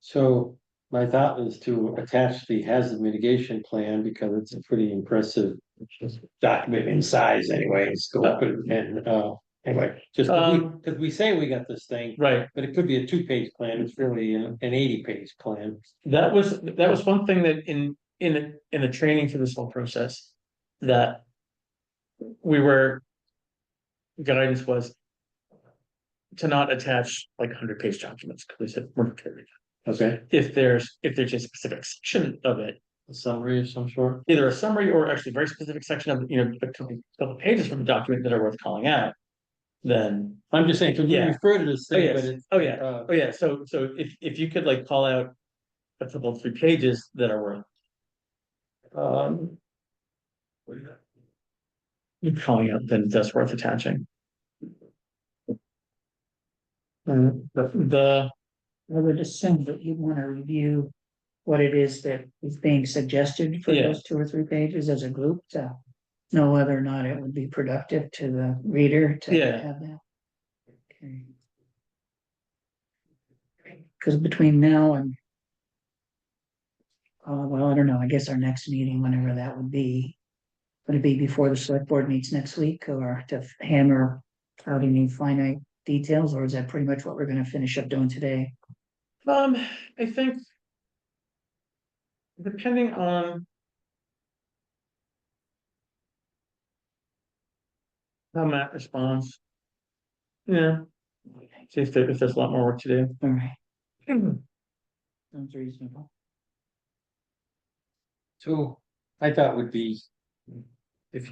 So My thought was to attach the hazard mitigation plan because it's a pretty impressive document in size anyway, scope and, anyway, just because we say we got this thing, Right, but it could be a 2-page plan, it's really an 80-page plan. that was one thing that in the training for this whole process. That we were. Guidance was. To not attach like 100-page documents, because we said we're not gonna read that. Okay. If there's a specific section of it, A summary of some sort. either a summary or actually a very specific section of, a couple pages from the document that are worth calling out. Then, I'm just saying, because we Yeah. refer to this oh thing, yes, but it's. oh yeah, so if you could like call out. A couple of 3 pages that are worth. What do you got? You're calling out, then that's worth attaching. The, I would assume that you want to review what it is that is being suggested for Yeah. those 2 or 3 pages as a group to know whether or not it would be productive to the reader to Yeah. have that. Okay. Because between now and well, I don't know, I guess our next meeting, whenever that would be. Would it be before the select board meets next week or to hammer out any finite details, or is that pretty much what we're gonna finish up doing today? I think. Depending on. How Matt responds. Yeah. See if there's a lot more work to do. All right. Sounds reasonable. So I thought would be. If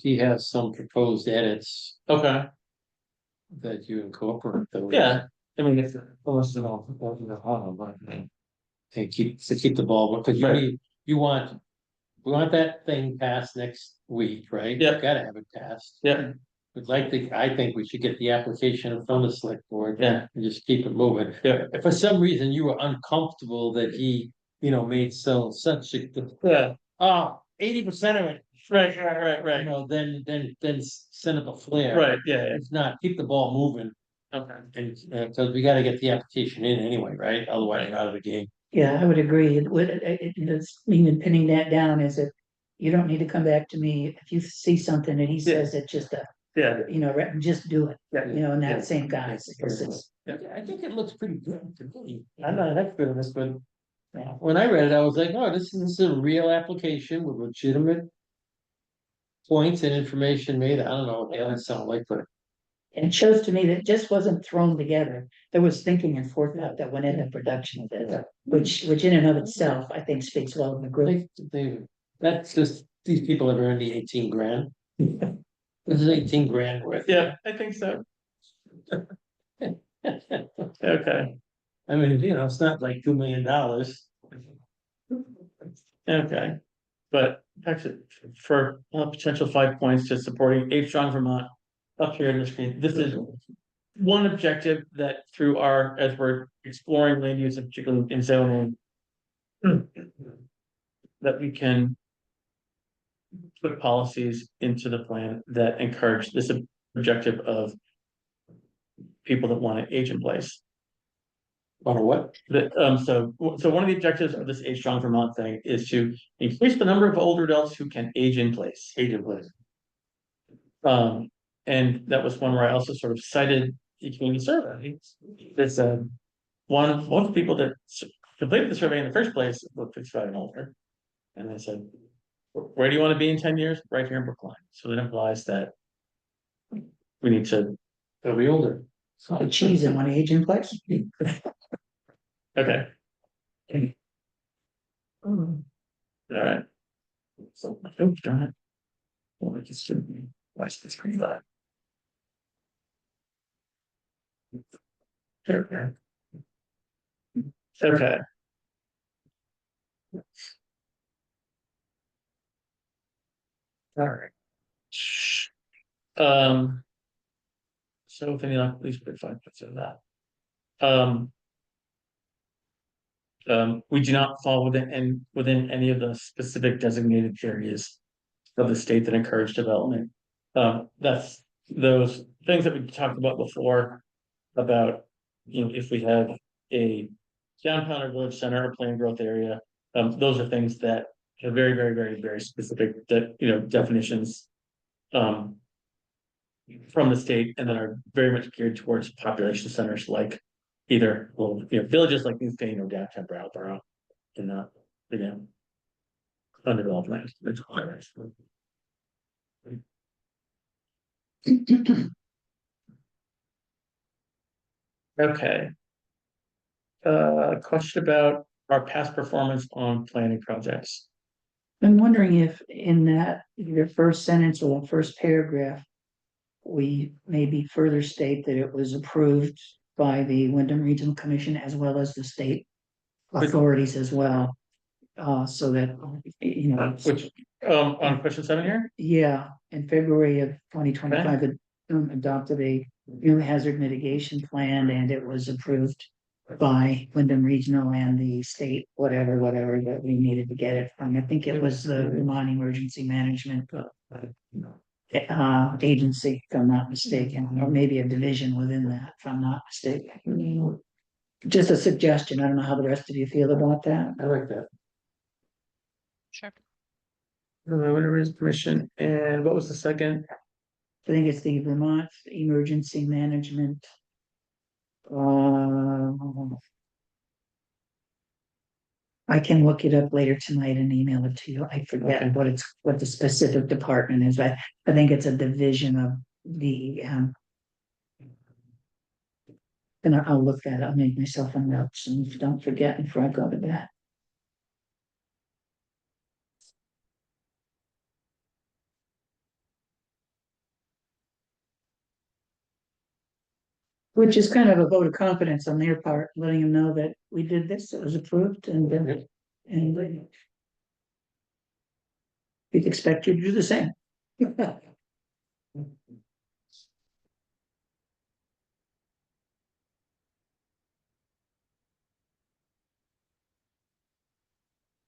he has some proposed edits Okay, that you incorporate those. yeah, I mean, if. And keep the ball, because Right. you want. We want that thing passed next week, right? Yeah. Gotta have it passed. Yeah, I think we should get the application from the select board. Yeah. And just keep it moving. Yeah. If for some reason you were uncomfortable that he, made such a, yeah, 80% of it, right, then send up a flare. right, yeah, If not, keep the ball moving, okay. and, because we gotta get the application in anyway, right? Otherwise, you're out of the game. Yeah, I would agree. It would, it's even pinning that down is that you don't need to come back to me if you see something and he says it's just Yeah, just do it, yeah, in that same guise, because it's. I think it looks pretty good to me. I'm not an expert in this, but when I read it, I was like, oh, this is a real application with legitimate points and information made. I don't know what the others sound like, but And it shows to me that it just wasn't thrown together. There was thinking and forethought that went into production of it, which in and of itself, I think speaks well of the group. that's just, these people have earned the 18 grand. This is 18 grand worth. yeah, I think so, okay, I mean, it's not like $2 million. okay. But actually, for potential 5 points to supporting A Strong Vermont. Up here on the screen, this is one objective that through as we're exploring land use, particularly in zoning. That we can. Put policies into the plan that encourage this objective of. People that want to age in place. On what? So one of the objectives of this Age Strong Vermont thing is to increase the number of older adults who can age in place. Age in place. And that was one where I also sort of cited the community survey. That said, most people that completed the survey in the first place were 55 and older. And I said, where do you want to be in 10 years? Right here in Brookline. So that implies that. We need to. They'll be older. The cheese in one age in place. Okay. All right. So, oh, darn it. Well, I just shouldn't watch this pretty loud. Okay. Okay. All right. So if any luck, please put 5 minutes of that. We do not fall within any of the specific designated areas of the state that encourage development. That's those things that we talked about before about, if we have a downtown or village center or planned growth area. Those are things that are very, very, very, very specific, that, you know, definitions. Um. From the state, and then are very much geared towards population centers like either, well, you know, villages like New Spain or downtown Brattleboro. In the, you know. Undeveloped land. Okay. Question about our past performance on planning projects. I'm wondering if in that, either first sentence or the first paragraph, we maybe further state that it was approved by the Wyndham Regional Commission as well as the state authorities as well. So that, you know, Which, on question 7 here? yeah, in February of 2025, it adopted a new hazard mitigation plan, and it was approved by Wyndham Regional and the state, whatever that we needed to get it from. I think it was the Vermont Emergency Management agency, if I'm not mistaken, or maybe a division within that, if I'm not mistaken. Just a suggestion. I don't know how the rest of you feel about that. I like that. Sure. Winter Commission, and what was the second? I think it's the Vermont Emergency Management. I can look it up later tonight and email it to you. I forget Okay. what the specific department is, but I think it's a division of the, and I'll look at it. I'll make myself a notes and don't forget before I go to bed. Which is kind of a vote of confidence on their part, letting them know that we did this, it was approved, and we'd expect you to do the same.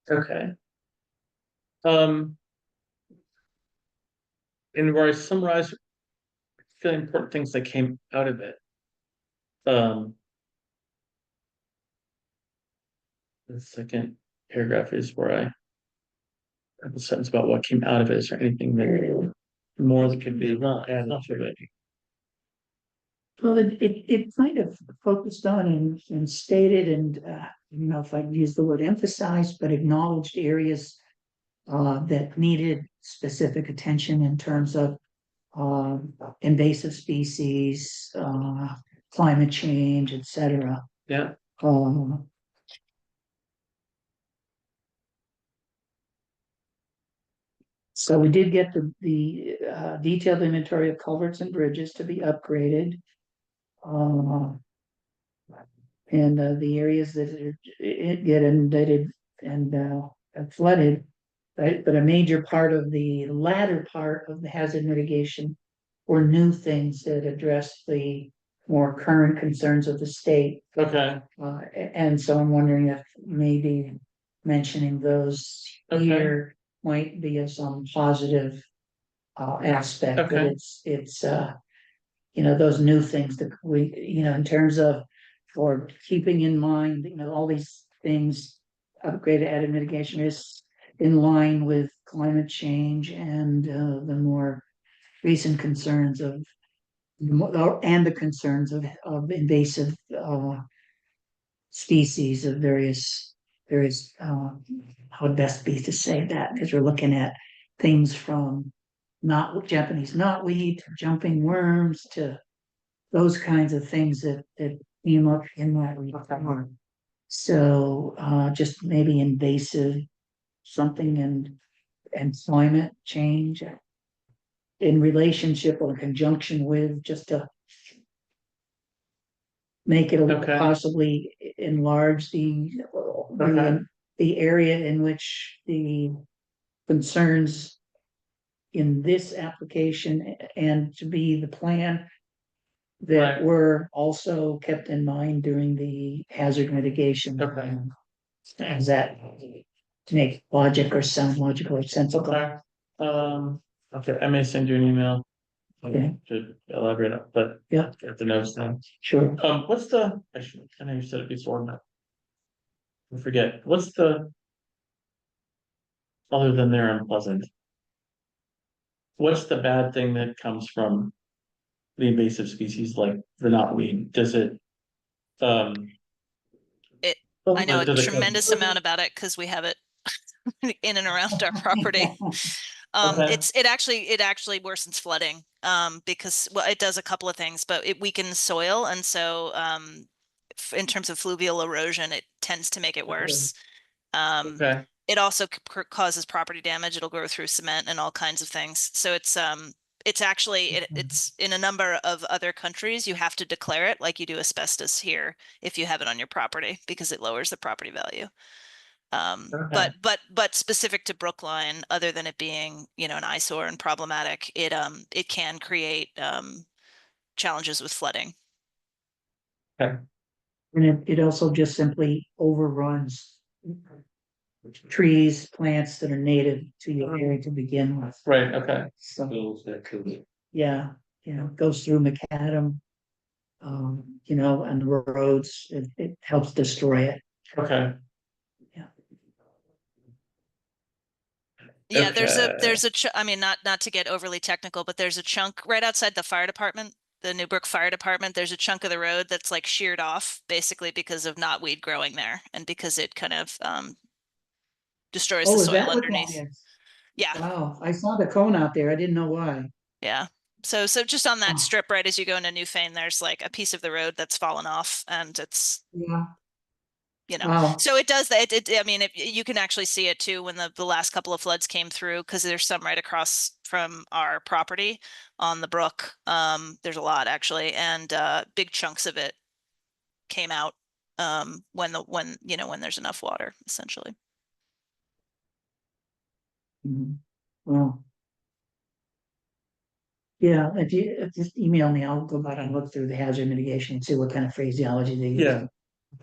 Okay. And where I summarize the important things that came out of it. The second paragraph is where I have a sentence about what came out of it. Is there anything that more that could be added to it? Well, it kind of focused on and stated and, you know, if I can use the word emphasized, but acknowledged areas that needed specific attention in terms of invasive species, climate change, etc. Yeah, So we did get the detailed inventory of culverts and bridges to be upgraded. And the areas that get inundated and flooded, right? But a major part of the latter part of the hazard mitigation were new things that address the more current concerns of the state. okay, And so I'm wondering if maybe mentioning those Okay. here might be of some positive aspect. But Okay. it's you know, those new things that we, you know, in terms of for keeping in mind, you know, all these things, upgraded added mitigation is in line with climate change and the more recent concerns of and the concerns of invasive species of various how would best be to say that, because we're looking at things from not Japanese knotweed to jumping worms to those kinds of things that came up in that report. So just maybe invasive something and climate change in relationship or conjunction with, just to make it Okay. possibly enlarge the area in which the concerns in this application and to be the plan that Right. were also kept in mind during the hazard mitigation. Okay. Is that to make logic or sound logical or sensible? okay. Okay, I may send you an email. Okay. To elaborate on, but Yeah. get the notes now. Sure. What's the, I know you said it before, but I forget, what's the? Other than they're unpleasant. What's the bad thing that comes from the invasive species like the knotweed? Does it? Um. I know a does it tremendous amount about it because we have it in and around our property. Okay. It actually worsens flooding, because, well, it does a couple of things, but it weakens soil. And so, in terms of fluvial erosion, it tends to make it worse. Okay, It also causes property damage. It'll grow through cement and all kinds of things. So it's actually, it's in a number of other countries, you have to declare it like you do asbestos here if you have it on your property because it lowers the property value. Okay. But specific to Brookline, other than it being, an eyesore and problematic, it can create, challenges with flooding. And it also just simply overruns trees, plants that are native to your area to begin with. right, okay. So, Bills that could. yeah, goes through macadam. And the roads, it helps destroy it. Okay, Yeah, Okay. there's a I mean, not to get overly technical, but there's a chunk right outside the fire department, the Newbrook Fire Department. There's a chunk of the road that's like sheared off basically because of knotweed growing there and because it kind of destroys the Oh, is soil that what that underneath. is? Yeah, Wow, I saw the cone out there. I didn't know why. yeah. So just on that Oh. strip right as you go into Newfane, there's like a piece of the road that's fallen off and it's Yeah, wow. so it does that. I mean, you can actually see it too when the last couple of floods came through because there's some right across from our property on the brook. There's a lot actually, and big chunks of it came out when there's enough water, essentially. Mhm. Well. Yeah, if you just email me, I'll go back and look through the hazard mitigation and see what kind of phraseology they use. Yeah.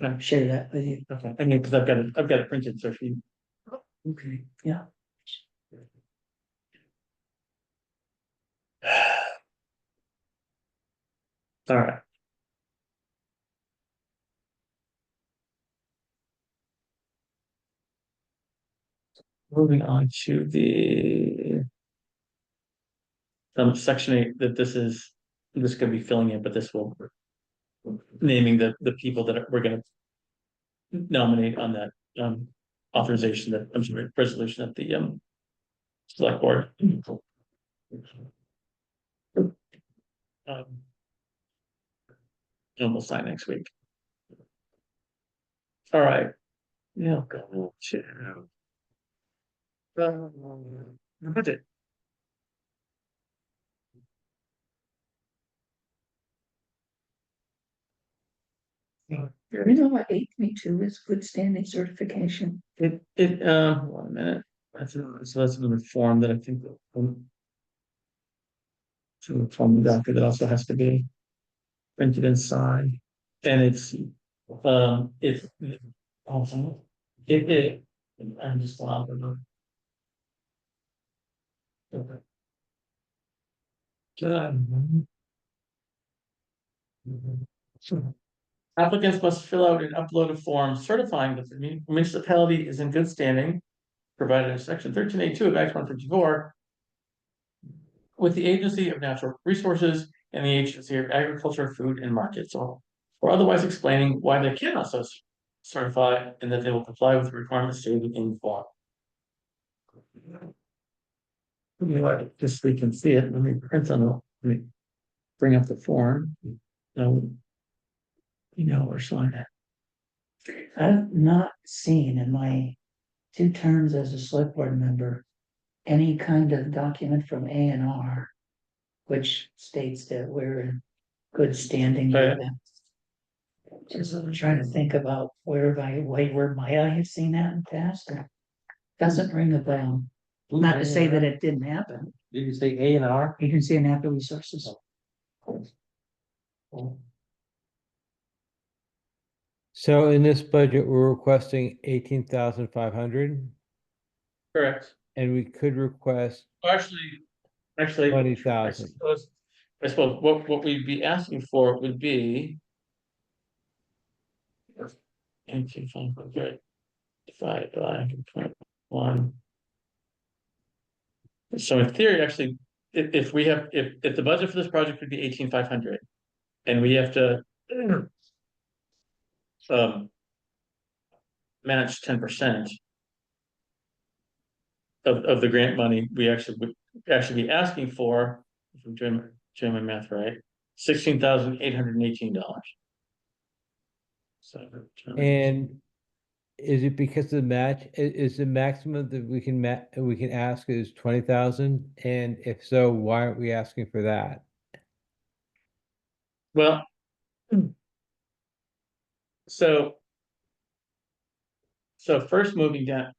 Okay. Share that with you. Okay, I mean, because I've got it printed, so if you. Okay, yeah. All right. Moving on to the. Section 8, that this could be filling in, but this will. Naming the people that we're gonna. Nominate on that, authorization that, I'm sorry, resolution at the, select board. Um. And we'll sign next week. All right. Yeah. Go to. Budget. You know what 8.2 is good standing certification? One minute, that's another form that I think. So from the doctor that also has to be. Printed and signed, and it's. Also. I'm just allowed. Okay. Good. Applicants must fill out and upload a form certifying that the municipality is in good standing, provided in section 13A2 of Act 154. With the Agency of Natural Resources and the Agency of Agriculture, Food and Markets, or otherwise explaining why they cannot so certify and that they will comply with the requirements stated in the form. Just so we can see it, let me print on it, let me bring up the form. Or sign it. I've not seen in my 2 terms as a select board member. Any kind of document from A&R. Which states that we're in good standing with Right. them. Just trying to think about where might I have seen that in the past? Doesn't ring a bell. Not to say that it didn't happen. Did you say A&R? Agency of Natural Resources. So in this budget, we're requesting 18,500 Correct. and we could request Actually. 20,000. I suppose what we'd be asking for would be. 18,500. divided by 1. So in theory, actually, if we have, if the budget for this project would be 18,500, and we have to um match 10% of the grant money, we actually would actually be asking for, if I'm doing my math right, $16,818. So. And is it because of the match? Is the maximum that we can ask is 20,000? And if so, why aren't we asking for that? Well. So. So first moving down.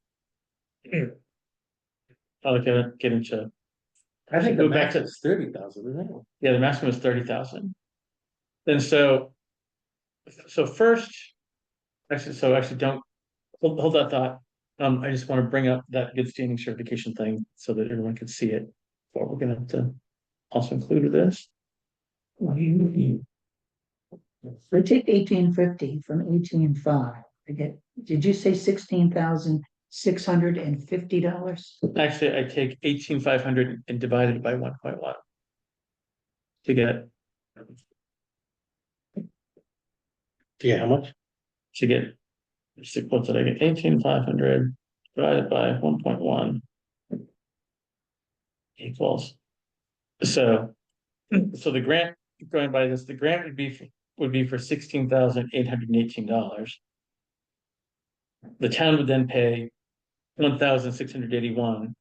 I'll get into, I think the Go back max to- is 30,000, isn't it? yeah, the maximum is 30,000. And so first, actually don't, hold that thought. I just want to bring up that good standing certification thing so that everyone can see it. What we're gonna have to also include with this. So take 1850 from 18,500. I get, did you say $16,650? Actually, I take 18,500 and divide it by 1.1. To get, Yeah, how much? to get, what did I get? 18,500 divided by 1.1. Equals. So the grant, going by this, the grant would be for $16,818. The town would then pay 1,681.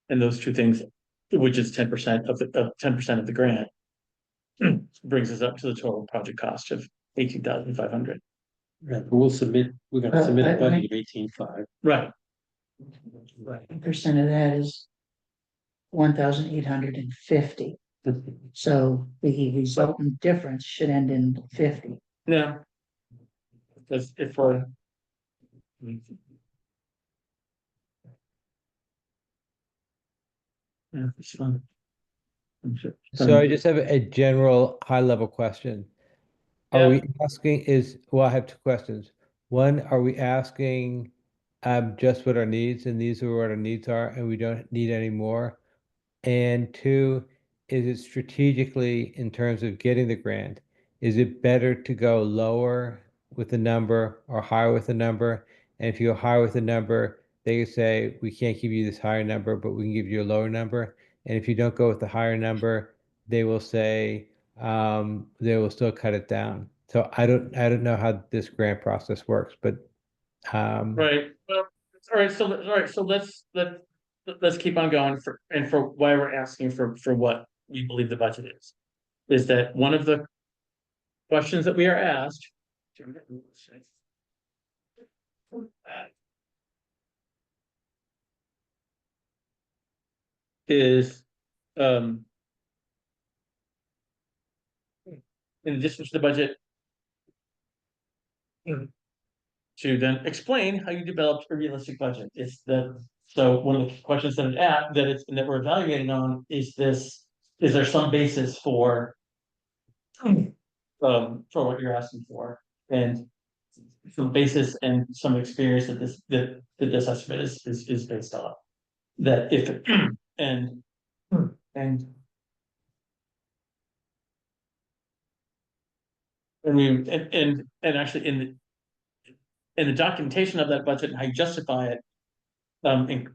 And those two things, which is 10% of 10% of the grant. Brings us up to the total project cost of 18,500. Right, but we're gonna submit a budget of 18,500. Right. Percent of that is 1,850. So the resultant difference should end in 50. No. Because if we're. Yeah, it's fun. So I just have a general high level question. Are we asking well, I have two questions. One, are we asking just what our needs, and these are what our needs are, and we don't need any more? And two, is it strategically in terms of getting the grant? Is it better to go lower with the number or higher with the number? And if you go higher with the number, they say, we can't give you this higher number, but we can give you a lower number. And if you don't go with the higher number, they will say, they will still cut it down. So I don't know how this grant process works, but Right, well, all right, so let's keep on going for why we're asking for what we believe the budget is. Is that one of the questions that we are asked? Is, in addition to the budget. To then explain how you developed a realistic budget. It's so one of the questions that that we're evaluating on is there some basis for what you're asking for? And some basis and some experience that this estimate is based on. That if and I mean, and actually in the documentation of that budget and how you justify it, and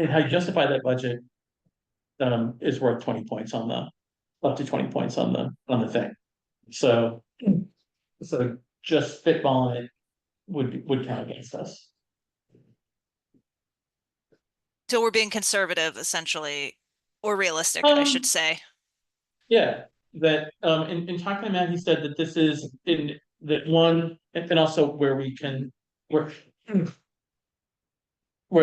how you justify that budget, is worth 20 points on up to 20 points on the thing. So just spitballing it would count against us. So we're being conservative essentially, or realistic, I should say. Yeah, that in talking to Matt, he said that this is in that one, and also where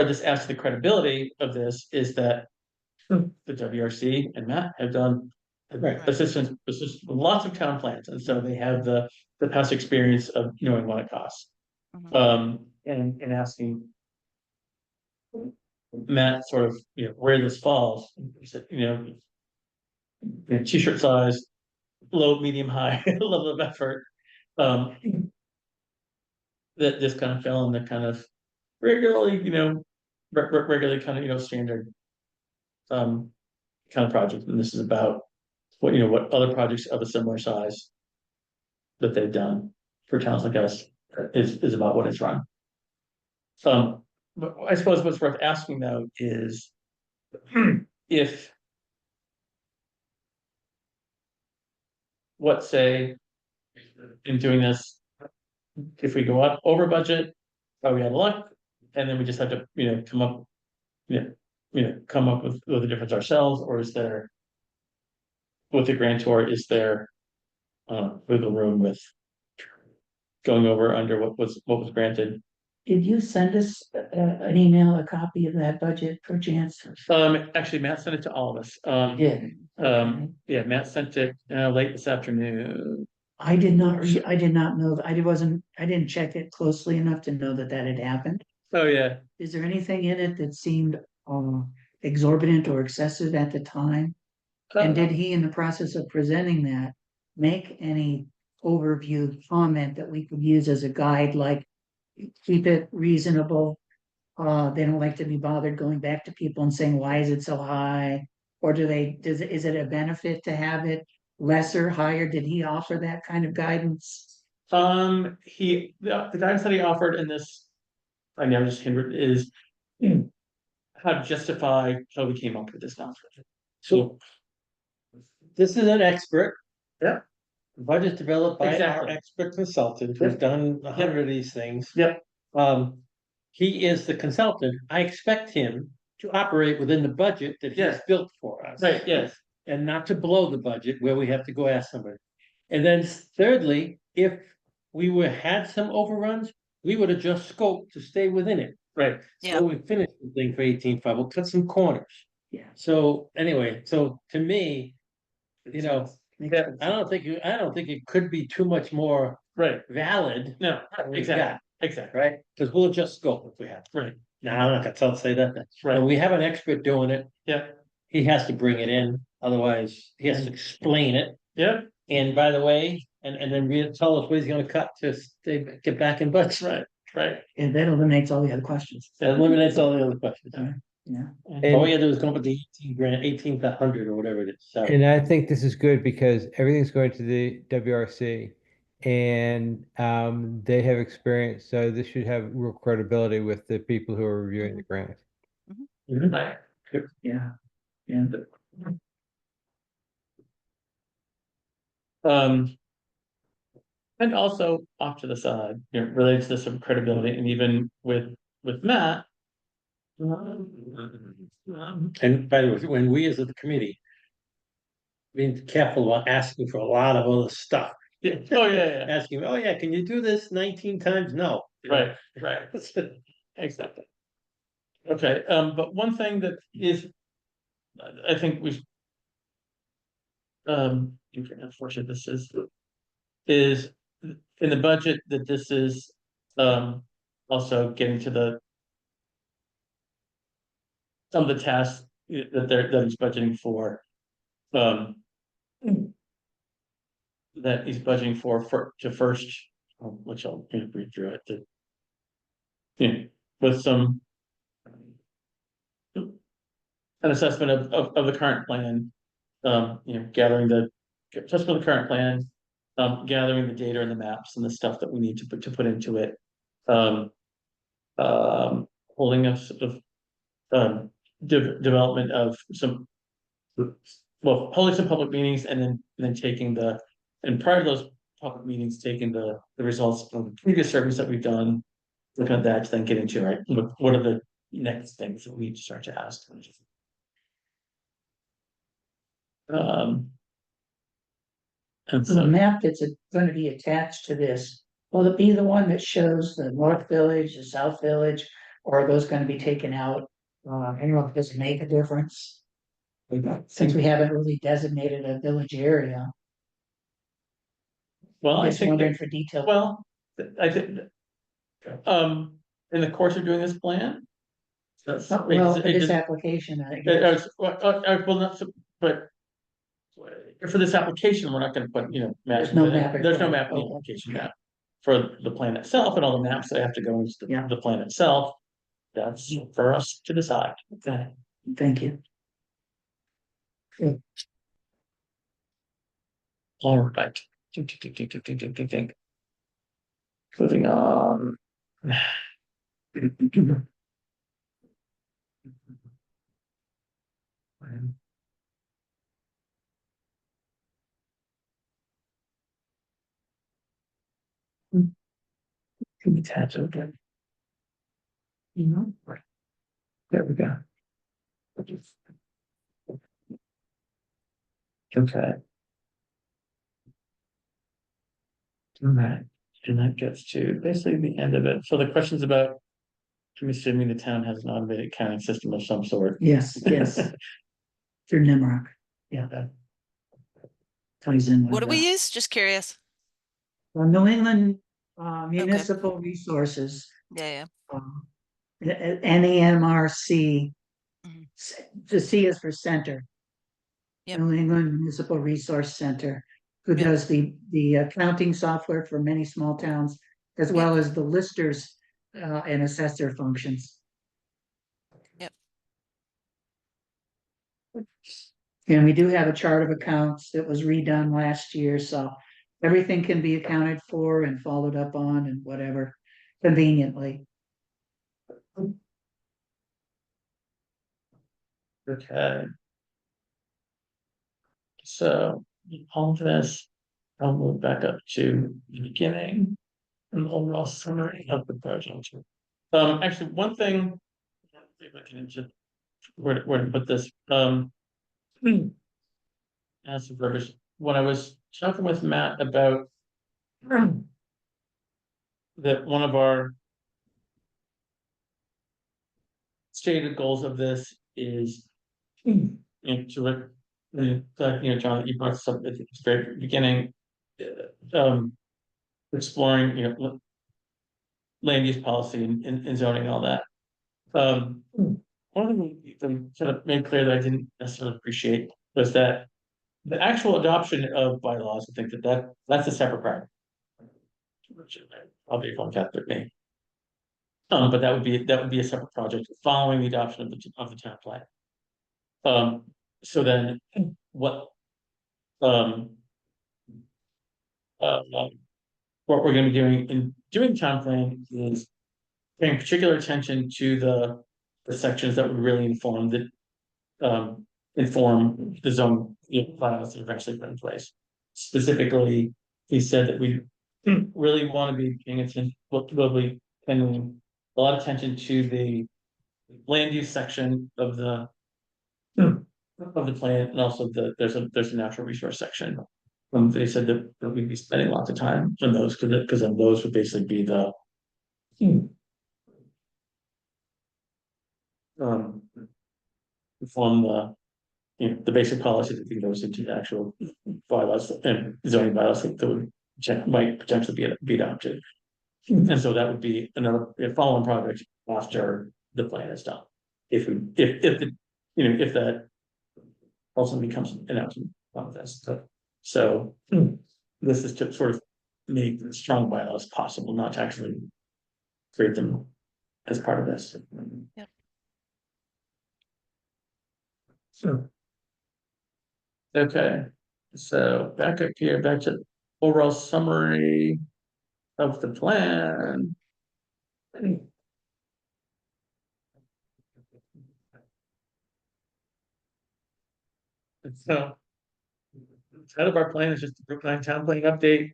this adds to the credibility of this is that the WRC and Matt have done assistance with lots of town plans, and so they have the past experience of knowing what it costs. Mhm. And asking Matt sort of where this falls. He said, t-shirt size, low, medium, high level of effort. That this kind of fell in the kind of regularly, regularly kind of, standard. Kind of project, and this is about what other projects of a similar size. That they've done for towns like us is about what it's run. But I suppose what's worth asking though is if what say in doing this, if we go up over budget, are we out of luck? And then we just have to, come up, come up with the difference ourselves, or is there with the grantor, is there wiggle room with going over under what was granted? Did you send us an email, a copy of that budget per chance? Actually, Matt sent it to all of us. Yeah. Yeah, Matt sent it late this afternoon. I did not know, I didn't check it closely enough to know that had happened. Oh, yeah. Is there anything in it that seemed exorbitant or excessive at the time? And did he, in the process of presenting that, make any overview comment that we could use as a guide, like keep it reasonable? They don't like to be bothered going back to people and saying, why is it so high? Or is it a benefit to have it lesser, higher? Did he offer that kind of guidance? The guidance that he offered in this, I never just hindered, is how to justify how we came up with this number. So this is an expert. Yeah. Budget developed by our Exactly. expert consultant who's Yep. done 100 of these things. Yep. He is the consultant. I expect him to operate within the budget that he's Yes. built for us. Right, yes. And not to blow the budget where we have to go ask somebody. And then thirdly, if we had some overruns, we would adjust scope to stay within it. Right. Yeah. So we finished the thing for 18.5. We'll cut some corners. Yeah. So anyway, so to me, Yeah. I don't think it could be too much more Right. valid, No, We've exactly. Exactly. right? Because we'll adjust scope if we have. to. Right. Now, I'm not gonna say that. Right. When we have an expert doing it, Yeah. he has to bring it in, otherwise he has to explain it. Yeah. And by the way, and then tell us what he's gonna cut to get back in budget. Right. Right. And that eliminates all the other questions. That eliminates all the other questions. Yeah. All we had to do is come up with the 18,100 or whatever it is. So And I think this is good because everything's going to the WRC and they have experience, so this should have real credibility with the people who are reviewing the grant. Right. Yeah. Yeah. And also off to the side, relates to some credibility, and even with Matt. and by the way, when we as a committee being careful about asking for a lot of other stuff. Yeah. Oh, yeah, yeah. Asking, oh yeah, can you do this 19 times? No. Right, right. Exactly. Okay, but one thing that is, I think we. Unfortunately, this is in the budget that this is, also getting to the. Some of the tasks that he's budgeting for. That he's budgeting for to first, which I'll read through it. With some. An assessment of the current plan, gathering the assessment of the current plan, gathering the data and the maps and the stuff that we need to put into it. Holding us of development of some, well, holding some public meetings and then taking and prior to those public meetings, taking the results from the previous surveys that we've done, looking at that, then getting to, right, what are the next things that we need to start to ask. And So the so, map that's going to be attached to this, will it be the one that shows the North Village, the South Village, or are those going to be taken out? I don't know if this make a difference. Since we haven't really designated a village area, well, I just think, wondering for detail. well, I think, in the course of doing this plan. Well, for this application, I guess. Well, not, but. For this application, we're not gonna put, maps. There's no map There's no map in the required. application map. For the plan itself and all the maps that have to go into Yeah. the plan itself, that's for us to decide. Got it. Thank you. All right. Think. Moving on. Can be tabs open. You know, right. There we go. Okay. Alright, and that gets to basically the end of it. So the questions about. I'm assuming the town has an automated accounting system of some sort. Yes, yes. Through Nimrock Yeah, that, ties in with What do we that. use? Just curious. New England Municipal Resources, Yeah, NEMRC. Mhm. The C is for center. Yep. New England Municipal Resource Center, who Yep. does the accounting software for many small towns, as well as the listers and assessor functions. Yep. And we do have a chart of accounts that was redone last year, so everything can be accounted for and followed up on and whatever conveniently. okay. So all of this, I'll move back up to the beginning. An overall summary of the project. Actually, one thing. If I can just where to put this. As a verbiage, when I was talking with Matt about that one of our stated goals of this is to John, you brought this up at the very beginning, exploring, land use policy and zoning and all that. One of them sort of made clear that I didn't necessarily appreciate was that the actual adoption of bylaws, I think that's a separate part. Which probably a Catholic name. But that would be a separate project following the adoption of the town plan. So then what, um, uh, what we're gonna be doing in doing town plan is paying particular attention to the sections that would really inform the zone, bylaws that are eventually put in place. Specifically, he said that we really want to be paying attention, we'll be paying a lot of attention to the land use section of the plan, and also there's a natural resource section. They said that we'd be spending lots of time on those, because then those would basically be the form the basic policy that goes into the actual bylaws and zoning bylaws that would might potentially be adopted. And so that would be another follow-on project after the plan is done. If that also becomes an announcement of this. So this is to sort of make strong bylaws possible, not to actually create them as part of this. Yep. So. Okay, so back up here, back to overall summary of the plan. So. Head of our plan is just the Brookline Town Planning Update.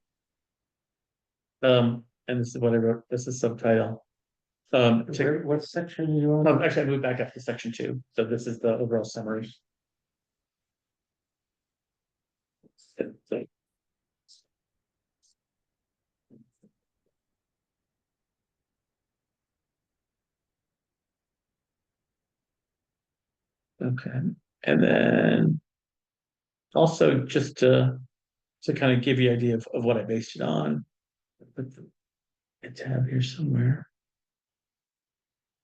And this is what I wrote, this is subtitle. What section are you on? Actually, I moved back up to section 2, so this is the overall summary. Okay, and then also just to kind of give you an idea of what I based it on. Put a tab here somewhere.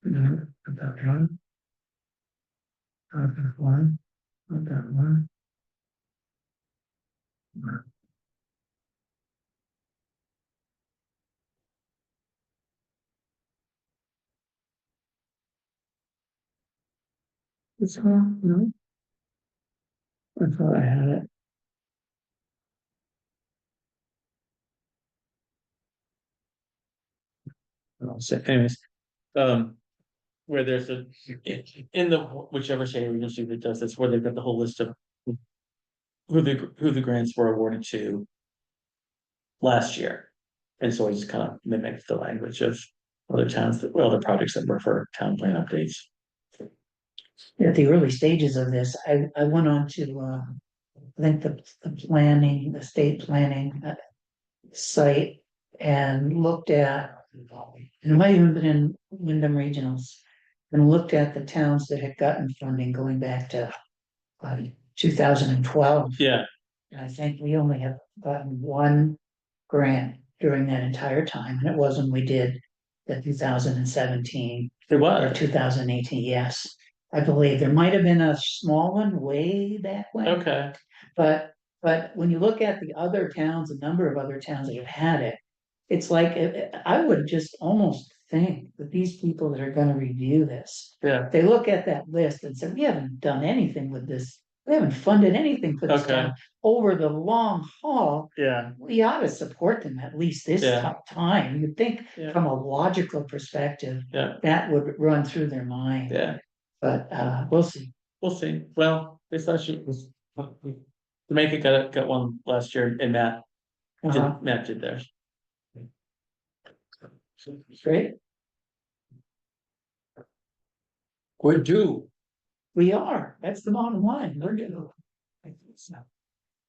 No, not that one. Not that one. Not that one. This one, no? I thought I had it. So anyways, where there's in the whichever state agency that does this, where they've got the whole list of who the grants were awarded to last year. And so I just kind of mimicked the language of other towns, other projects that were for town plan updates. At the early stages of this, I went on to, I think the planning, the state planning site and looked at, and it might even been in Wyndham Regionals, and looked at the towns that had gotten funding going back to 2012. Yeah, And I think we only have gotten one grant during that entire time, and it was when we did the 2017 it or was. 2018, yes. I believe there might have been a small one way back when. Okay, But when you look at the other towns, a number of other towns that have had it, it's like, I would just almost think that these people that are gonna review this, yeah, they look at that list and say, we haven't done anything with this. We haven't funded anything for this Okay. town over the long haul. yeah, We ought to support them at least this Yeah. tough time. You'd think Yeah. from a logical perspective, yeah, that would run through their mind. yeah. But we'll see. We'll see. Well, this actually was. Jamaica got one last year, and Uh-huh. Matt did theirs. Great. We're due. We are. That's the bottom line. We're good.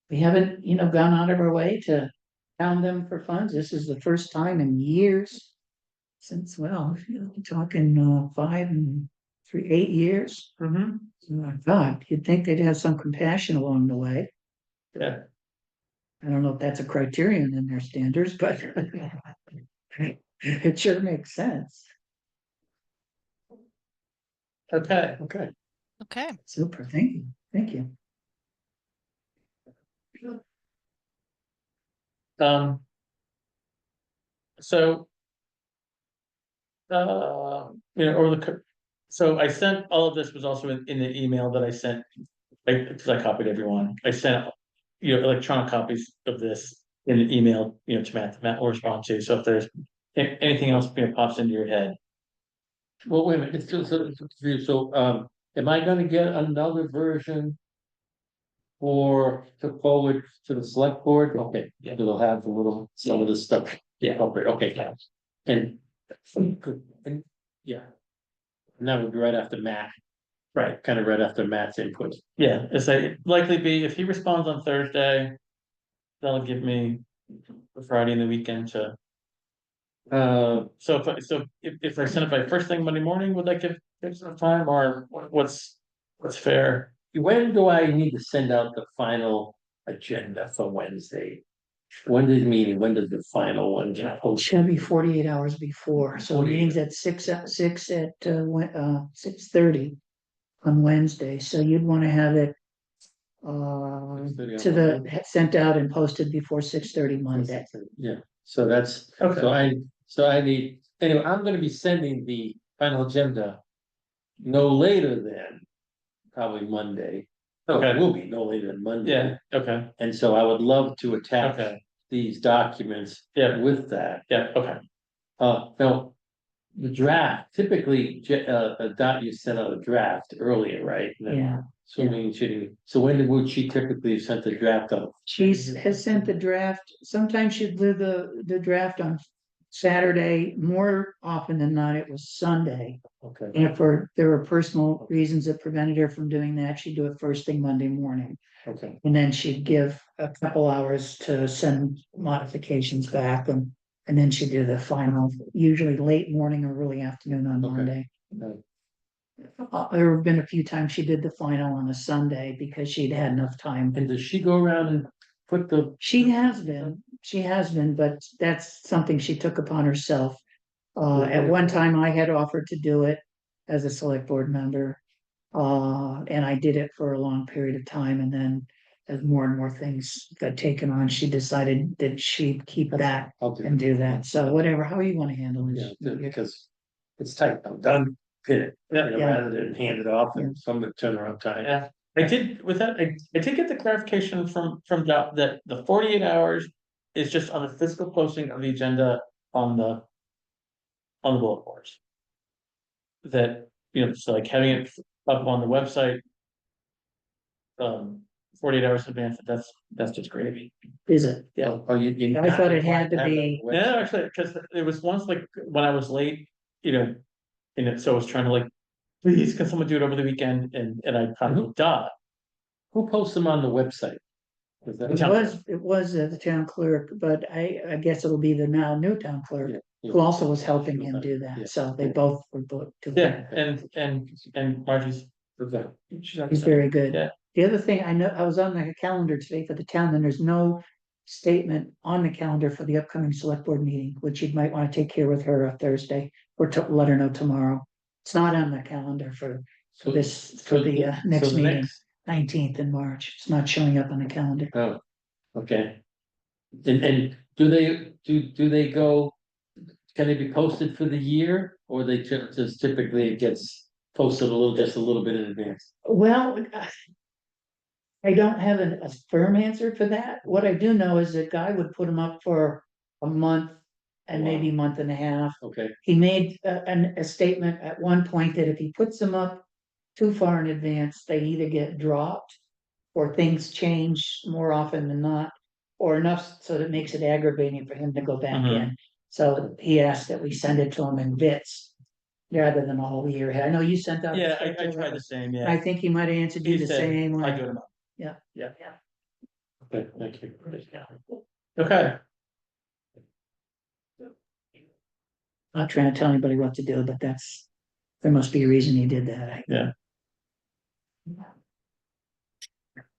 We haven't, gone out of our way to pound them for funds. This is the first time in years since, well, you're talking 8 years. Mm-hmm. I thought you'd think they'd have some compassion along the way. Yeah, I don't know if that's a criterion in their standards, but it sure makes sense. okay. Okay. Okay, Super. Thank you. Thank you. So. So I sent, all of this was also in the email that I sent, because I copied everyone, I sent, electronic copies of this in the email, to Matt will respond to, so if there's anything else, pops into your head. Well, wait a minute, it's still so confused, so, am I gonna get another version? To forward to the select board, okay, yeah, it'll have the little, some of the stuff. Yeah, okay, yeah. And, good, and, yeah. And that would be right after Matt, Right, kind of right after Matt's input. yeah, it's likely be, if he responds on Thursday, that'll give me the Friday and the weekend to. So if I send it by first thing Monday morning, would that give some time, or what's fair? When do I need to send out the final agenda for Wednesday? When does the final one get It should be 48 hours before, so the 48. meeting's at 6:30 on Wednesday, so you'd want to have it. 6:30 Sent out and posted before 6:30 Monday. Yeah, so that's, Okay. so I need, anyway, I'm gonna be sending the final agenda. No later than probably Monday. Okay. It will be no later than Monday. Yeah, okay, And so I would love to attach okay, these documents yeah, with that. yeah, okay, Now, the draft, typically, you sent out a draft earlier, right? Yeah, So when would she typically have sent the draft out? has sent the draft, sometimes she'd do the draft on Saturday, more often than not, it was Sunday. Okay, And if there were personal reasons that prevented her from doing that, she'd do it first thing Monday morning. okay, And then she'd give a couple hours to send modifications back and then she'd do the final, usually late morning or early afternoon on Okay. Monday. Okay. There have been a few times she did the final on a Sunday because she'd had enough time. and does she go around and put the? She has been, but that's something she took upon herself. At one time I had offered to do it as a select board member. And I did it for a long period of time, and then as more and more things got taken on, she decided that she'd keep that I'll do and do that. So whatever, how you wanna handle Yeah, it. because it's tight, I'm done fit, Yeah. rather than hand it off and some turnaround time. Yeah, I did with that, I did get the clarification from Doc that the 48 hours is just on the physical posting of the agenda on the. On the bullet boards. That, so like having it up on the website. 48 hours in advance, that's just gravy. Is it? Yeah. Oh, you. I thought it had to be- Yeah, actually, because it was once like when I was late, and so I was trying to like, please, can someone do it over the weekend? And I kind of dot. Who posts them on the website? Is that- It was the town clerk, but I guess it'll be the now new town clerk, Yeah. who also was helping him do Yeah. that, so they both were both. Yeah, and Margie's. Okay. He's very good. Yeah. The other thing, I know, I was on the calendar today for the town, and there's no statement on the calendar for the upcoming select board meeting, which you might want to take care with her on Thursday, or to let her know tomorrow. It's not on the calendar for So this, for the next so the meeting, 19th in March. It's not showing up on the calendar. Oh, okay. And do they go, can they be posted for the year, or they just typically it gets posted just a little bit in advance? Well, I don't have a firm answer for that. What I do know is that Guy would put them up for a month and maybe a month and a half. Okay, He made a statement at one point that if he puts them up too far in advance, they either get dropped or things change more often than not, or enough so that it makes it aggravating for him to go back Mhm. in. So he asked that we send it to him in bits rather than all year. I know you sent out. Yeah, I tried the same, I yeah. think he might have answered you He the said, same I way. do it a month. Yeah. Yeah. okay, thank you. Okay, Not trying to tell anybody what to do, but there must be a reason he did that. yeah.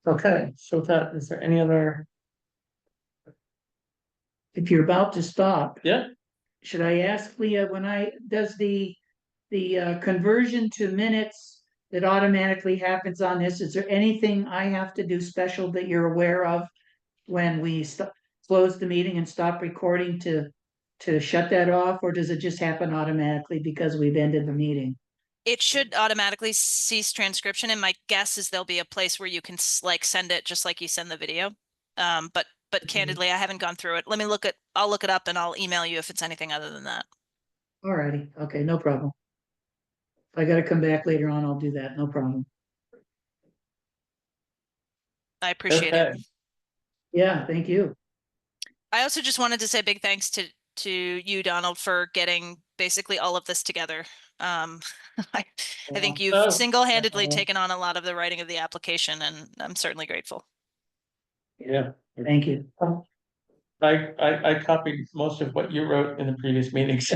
Okay, so with that, is there any other? If you're about to stop, Yeah, should I ask Leah does the conversion to minutes that automatically happens on this, is there anything I have to do special that you're aware of when we close the meeting and stop recording to shut that off, or does it just happen automatically because we've ended the meeting? It should automatically cease transcription, and my guess is there'll be a place where you can like send it just like you send the video. But candidly, I haven't gone through it. I'll look it up and I'll email you if it's anything other than that. Alrighty, okay, no problem. If I gotta come back later on, I'll do that, no problem. I appreciate it. okay, Yeah, thank you. I also just wanted to say big thanks to you, Donald, for getting basically all of this together. I think you've Oh, single-handedly yeah. taken on a lot of the writing of the application, and I'm certainly grateful. Yeah. Thank you. I copied most of what you wrote in the previous meetings.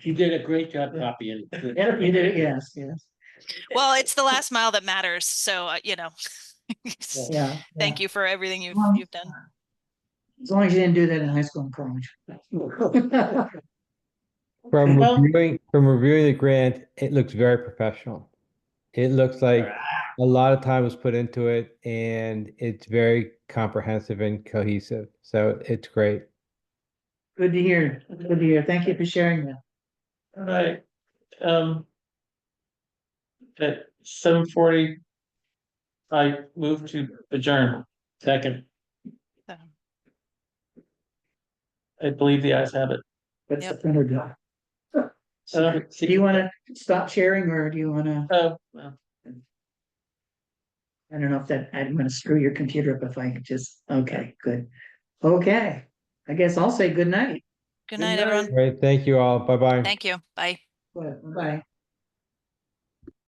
You did a great job copying. Yeah, you did, yes, yes, Well, it's the last mile that matters, so yeah. thank you for everything you've done. As long as you didn't do that in high school and college. From Well- reviewing the grant, it looks very professional. It looks like a lot of time was put into it, and it's very comprehensive and cohesive. So it's great. Good to hear, good to hear. Thank you for sharing that. All right, at 7:40. I move to adjourn. Second. I believe the ayes have it. What's the Yep. printer doing? Uh, Do you wanna stop sharing, or do you wanna, Oh, well, I don't know if I'm gonna screw your computer up if I just, okay, good. Okay, I guess I'll say good night. Good night, everyone. Great. Thank you all. Bye-bye. Thank you. Bye. Bye.